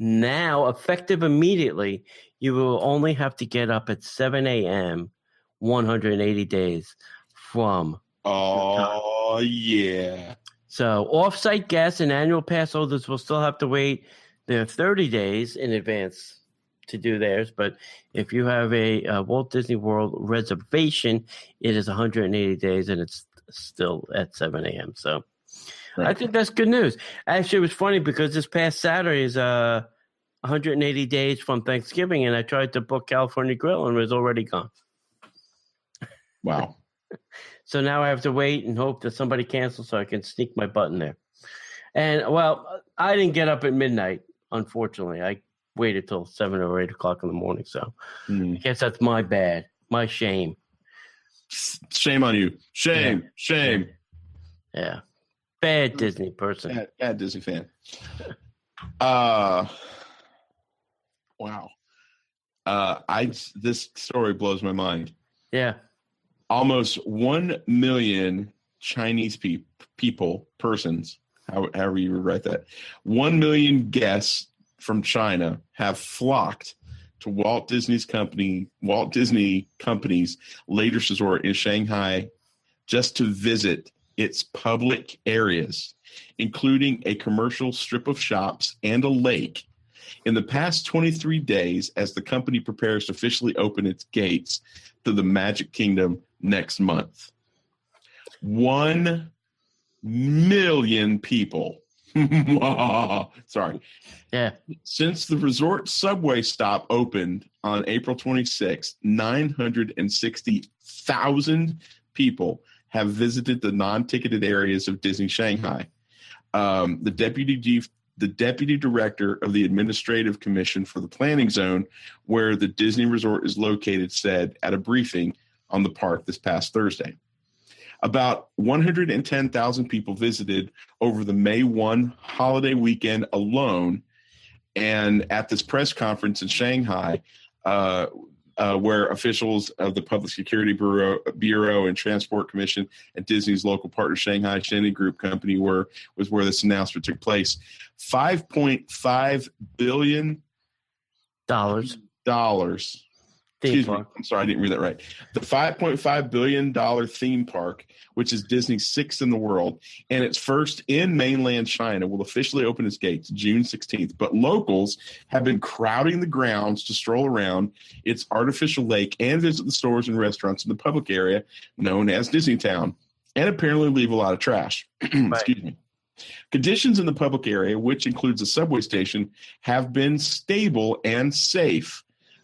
S5: Now, effective immediately, you will only have to get up at 7 a.m. 180 days from.
S4: Oh, yeah.
S5: So off-site guests and annual pass holders will still have to wait their 30 days in advance to do theirs. But if you have a Walt Disney World reservation, it is 180 days, and it's still at 7 a.m. So right. I think that's good news. Actually, it was funny because this past Saturday is 180 days from Thanksgiving, and I tried to book California Grill, and it was already gone.
S4: Wow.
S5: So now I have to wait and hope that somebody cancels so I can sneak my butt in there. And, well, I didn't get up at midnight, unfortunately. I waited till 7 or 8 o'clock in the morning. So I guess that's my bad, my shame.
S4: Shame on you. Shame.
S5: Yeah. Bad Disney person.
S4: Bad Disney fan. Wow. This story blows my mind.
S5: Yeah.
S4: Almost 1 million Chinese persons, however you would write that, 1 million guests from China have flocked to Walt Disney Company's latest resort in Shanghai just to visit its public areas, including a commercial strip of shops and a lake. In the past 23 days, as the company prepares to officially open its gates to the Magic Kingdom next month. 1 million people. Sorry.
S5: Yeah.
S4: Since the resort subway stop opened on April 26, 960,000 people have visited the non-ticketed areas of Disney Shanghai. The deputy director of the Administrative Commission for the Planning Zone, where the Disney Resort is located, said at a briefing on the park this past Thursday. About 110,000 people visited over the May 1 holiday weekend alone. And at this press conference in Shanghai, where officials of the Public Security Bureau and Transport Commission and Disney's local partner, Shanghai Shendy Group Company, was where this announcement took place. $5.5 billion. Excuse me. I'm sorry, I didn't read that right. The $5.5 billion theme park, which is Disney's sixth in the world, and its first in mainland China, will officially open its gates June 16th. But locals have been crowding the grounds to stroll around its artificial lake and visit the stores and restaurants in the public area known as Disneytown, and apparently leave a lot of trash. Excuse me. Conditions in the public area, which includes a subway station, have been stable and safe.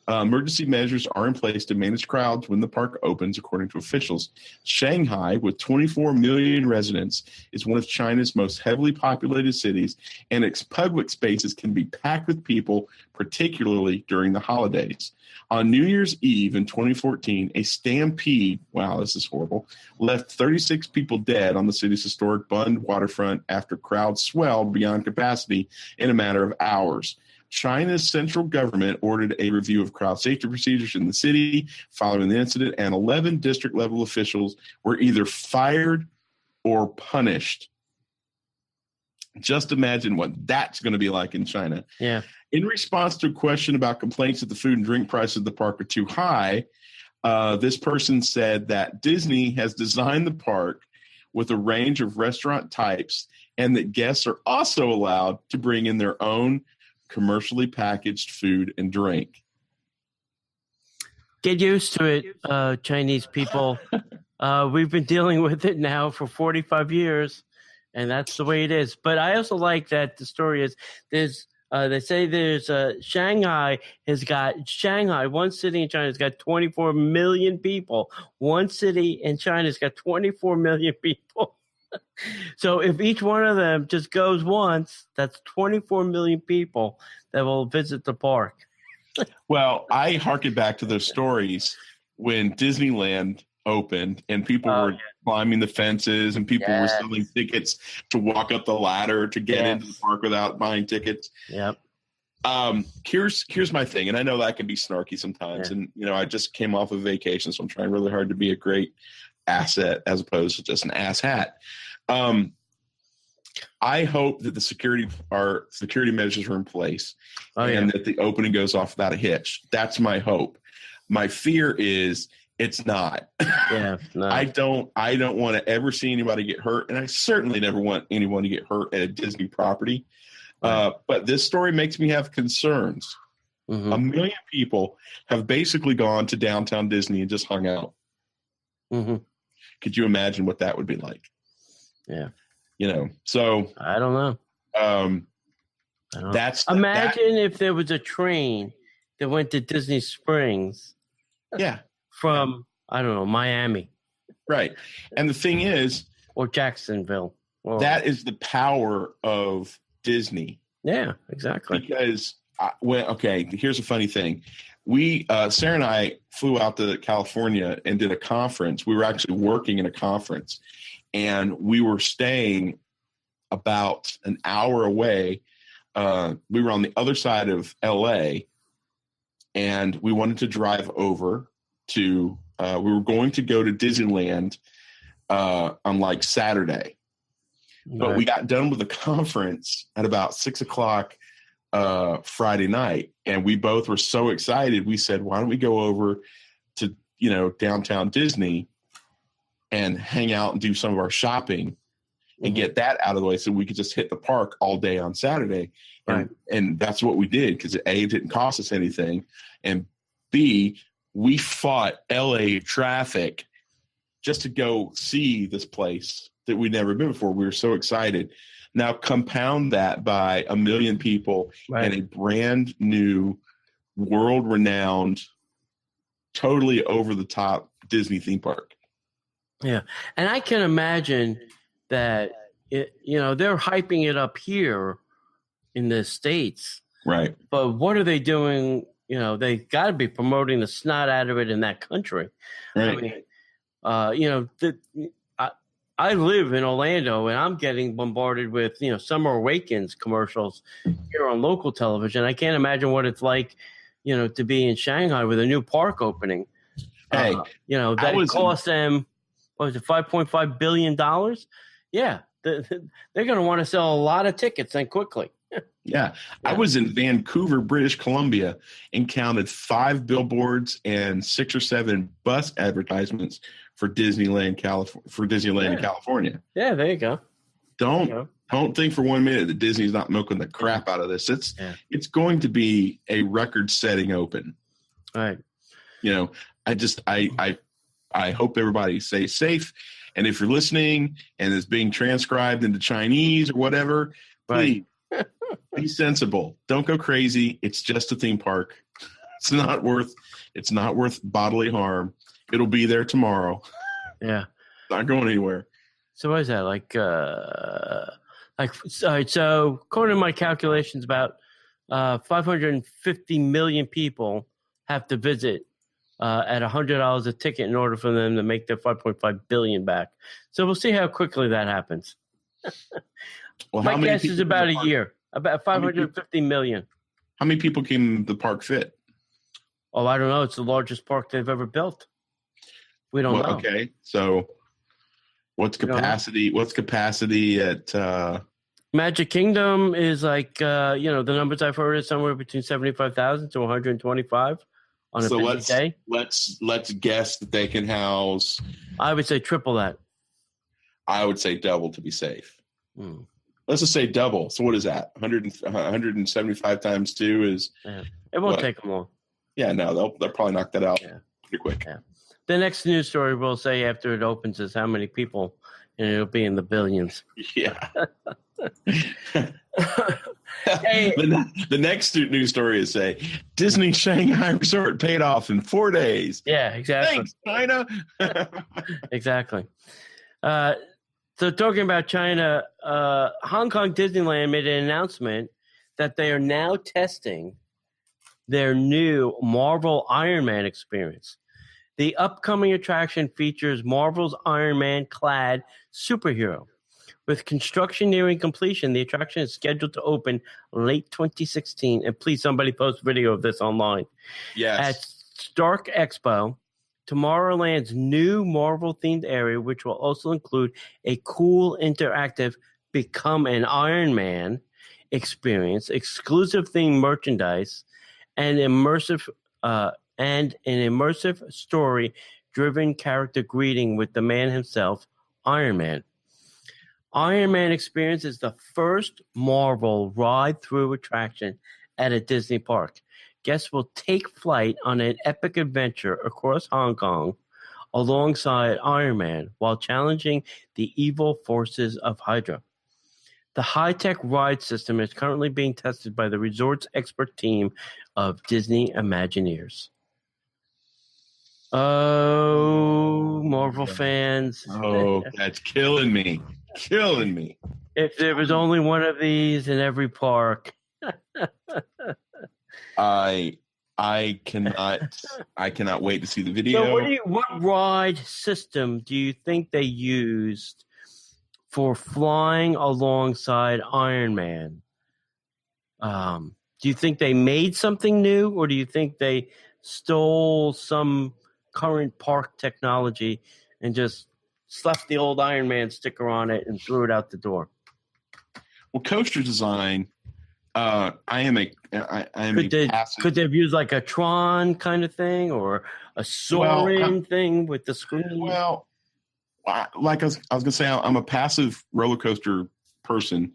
S4: Emergency measures are in place to manage crowds when the park opens, according to officials. Shanghai, with 24 million residents, is one of China's most heavily populated cities, and its public spaces can be packed with people, particularly during the holidays. On New Year's Eve in 2014, a stampede, wow, this is horrible, left 36 people dead on the city's historic Bund waterfront after crowds swelled beyond capacity in a matter of hours. China's central government ordered a review of crowd safety procedures in the city following the incident, and 11 district-level officials were either fired or punished. Just imagine what that's going to be like in China.
S5: Yeah.
S4: In response to a question about complaints that the food and drink prices of the park are too high, this person said that Disney has designed the park with a range of restaurant types and that guests are also allowed to bring in their own commercially packaged food and drink.
S5: Get used to it, Chinese people. We've been dealing with it now for 45 years, and that's the way it is. But I also like that the story is they say there's Shanghai, one city in China has got 24 million people. One city in China has got 24 million people. So if each one of them just goes once, that's 24 million people that will visit the park.
S4: Well, I harken back to those stories when Disneyland opened and people were climbing the fences and people were selling tickets to walk up the ladder to get into the park without buying tickets.
S5: Yep.
S4: Here's my thing, and I know that can be snarky sometimes. And I just came off of vacation, so I'm trying really hard to be a great asset as opposed to just an ass hat. I hope that the security measures are in place and that the opening goes off without a hitch. That's my hope. My fear is it's not.
S5: Yeah, no.
S4: I don't want to ever see anybody get hurt, and I certainly never want anyone to get hurt at a Disney property. But this story makes me have concerns. Mm-hmm. 1 million people have basically gone to downtown Disney and just hung out.
S5: Mm-hmm.
S4: Could you imagine what that would be like?
S5: Yeah.
S4: So
S5: I don't know. Imagine if there was a train that went to Disney Springs.
S4: Yeah.
S5: From, I don't know, Miami.
S4: Right. And the thing is,
S5: or Jacksonville.
S4: That is the power of Disney.
S5: Yeah, exactly.
S4: Because, here's a funny thing. Sarah and I flew out to California and did a conference. We were actually working in a conference, and we were staying about an hour away. We were on the other side of LA, and we wanted to drive over to, we were going to go to Disneyland on like Saturday. But we got done with the conference at about 6:00 Friday night, and we both were so excited. We said, why don't we go over to, downtown Disney and hang out and do some of our shopping and get that out of the way so we could just hit the park all day on Saturday. And that's what we did, because A, it didn't cost us anything, and B, we fought LA traffic just to go see this place that we'd never been before. We were so excited. Now compound that by 1 million people and a brand new, world-renowned, totally over-the-top Disney theme park.
S5: Yeah, and I can imagine that they're hyping it up here in the States,
S4: right?
S5: But what are they doing? They got to be promoting the snot out of it in that country.
S4: Right.
S5: I mean, I live in Orlando, and I'm getting bombarded with, Summer Awakens commercials here on local television. I can't imagine what it's like, to be in Shanghai with a new park opening.
S4: Hey,
S5: that it cost them, what was it, $5.5 billion? Yeah, they're going to want to sell a lot of tickets and quickly.
S4: Yeah. I was in Vancouver, British Columbia, and counted 5 billboards and 6 or 7 bus advertisements for Disneyland, in California.
S5: Yeah, there you go.
S4: Don't think for 1 minute that Disney's not milking the crap out of this. It's going to be a record-setting open.
S5: All right.
S4: I hope everybody stays safe. And if you're listening and it's being transcribed into Chinese or whatever, please be sensible. Don't go crazy. It's just a theme park. It's not worth bodily harm. It'll be there tomorrow.
S5: Yeah.
S4: Not going anywhere.
S5: So what is that? All right, so according to my calculations, about 550 million people have to visit at $100 a ticket in order for them to make their 5.5 billion back. So we'll see how quickly that happens.
S4: Well,
S5: my guess is about a year, about 550 million.
S4: How many people can the park fit?
S5: Oh, I don't know. It's the largest park they've ever built. We don't know.
S4: Okay, so what's capacity? What's capacity at?
S5: Magic Kingdom is the numbers I've heard is somewhere between 75,000 to 125 on a busy day.
S4: Let's guess that they can house.
S5: I would say triple that.
S4: I would say double to be safe. Let's just say double. So what is that? 175 times 2 is.
S5: Yeah. It won't take them long.
S4: Yeah, no, they'll probably knock that out pretty quick.
S5: Yeah. The next news story we'll say after it opens is how many people, and it'll be in the billions.
S4: Yeah. The next news story is Disney Shanghai Resort paid off in 4 days.
S5: Yeah, exactly.
S4: Thanks, China.
S5: Exactly. So talking about China, Hong Kong Disneyland made an announcement that they are now testing their new Marvel Iron Man experience. The upcoming attraction features Marvel's Iron Man-clad superhero. With construction nearing completion, the attraction is scheduled to open late 2016. And please, somebody post video of this online.
S4: Yes.
S5: At Stark Expo, Tomorrowland's new Marvel-themed area, which will also include a cool, interactive Become an Iron Man experience, exclusive themed merchandise, and an immersive story-driven character greeting with the man himself, Iron Man. Iron Man Experience is the first Marvel ride-through attraction at a Disney park. Guests will take flight on an epic adventure across Hong Kong alongside Iron Man while challenging the evil forces of Hydra. The high-tech ride system is currently being tested by the resort's expert team of Disney Imagineers. Oh, Marvel fans.
S4: Oh, that's killing me. Killing me.
S5: If there was only one of these in every park.
S4: I cannot wait to see the video.
S5: So what ride system do you think they used for flying alongside Iron Man? Do you think they made something new, or do you think they stole some current park technology and just slapped the old Iron Man sticker on it and threw it out the door?
S4: Well, coaster design. Could
S5: they have used like a Tron kind of thing or a soaring thing with the screen?
S4: Well, like I was going to say, I'm a passive roller coaster person,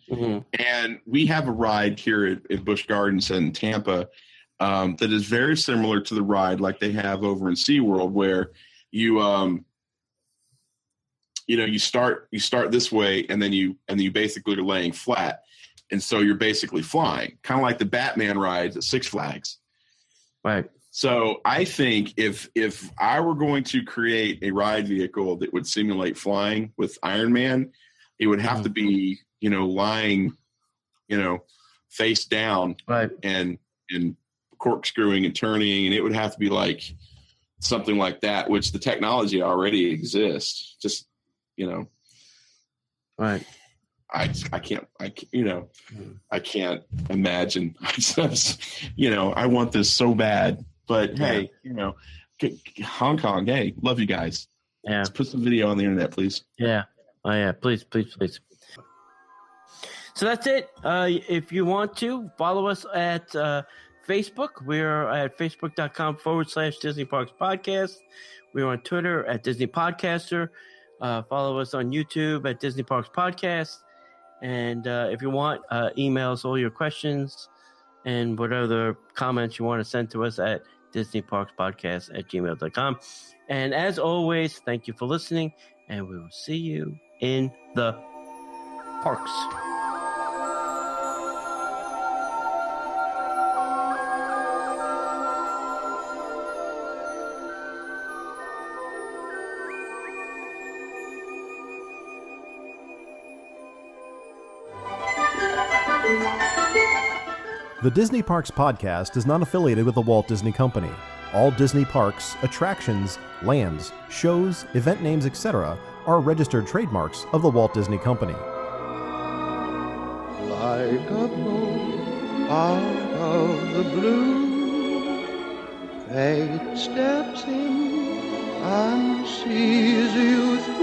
S4: and we have a ride here at Busch Gardens in Tampa that is very similar to the ride like they have over in SeaWorld, where you start this way and then you basically are laying flat. And so you're basically flying, kind of like the Batman rides at Six Flags.
S5: Right.
S4: So I think if I were going to create a ride vehicle that would simulate flying with Iron Man, it would have to be, lying, face down,
S5: right,
S4: and corkscrewing and turning, and it would have to be like something like that, which the technology already exists. Just,
S5: Right.
S4: I can't, I can't imagine. I want this so bad, but hey, Hong Kong, hey, love you guys.
S5: Yeah.
S4: Let's put some video on the internet, please.
S5: Yeah. Oh yeah. Please. So that's it. If you want to follow us at Facebook, we're at facebook.com/Disney Parks Podcast. We're on Twitter at Disney Podcaster. Follow us on YouTube at Disney Parks Podcast. And if you want, email us all your questions and whatever comments you want to send to us at DisneyParksPodcast@gmail.com. And as always, thank you for listening, and we will see you in the parks.
S2: The Disney Parks Podcast is not affiliated with the Walt Disney Company. All Disney parks, attractions, lands, shows, event names, etc. are registered trademarks of the Walt Disney Company.
S6: Like a bolt out of the blue, fate steps in and sees you through.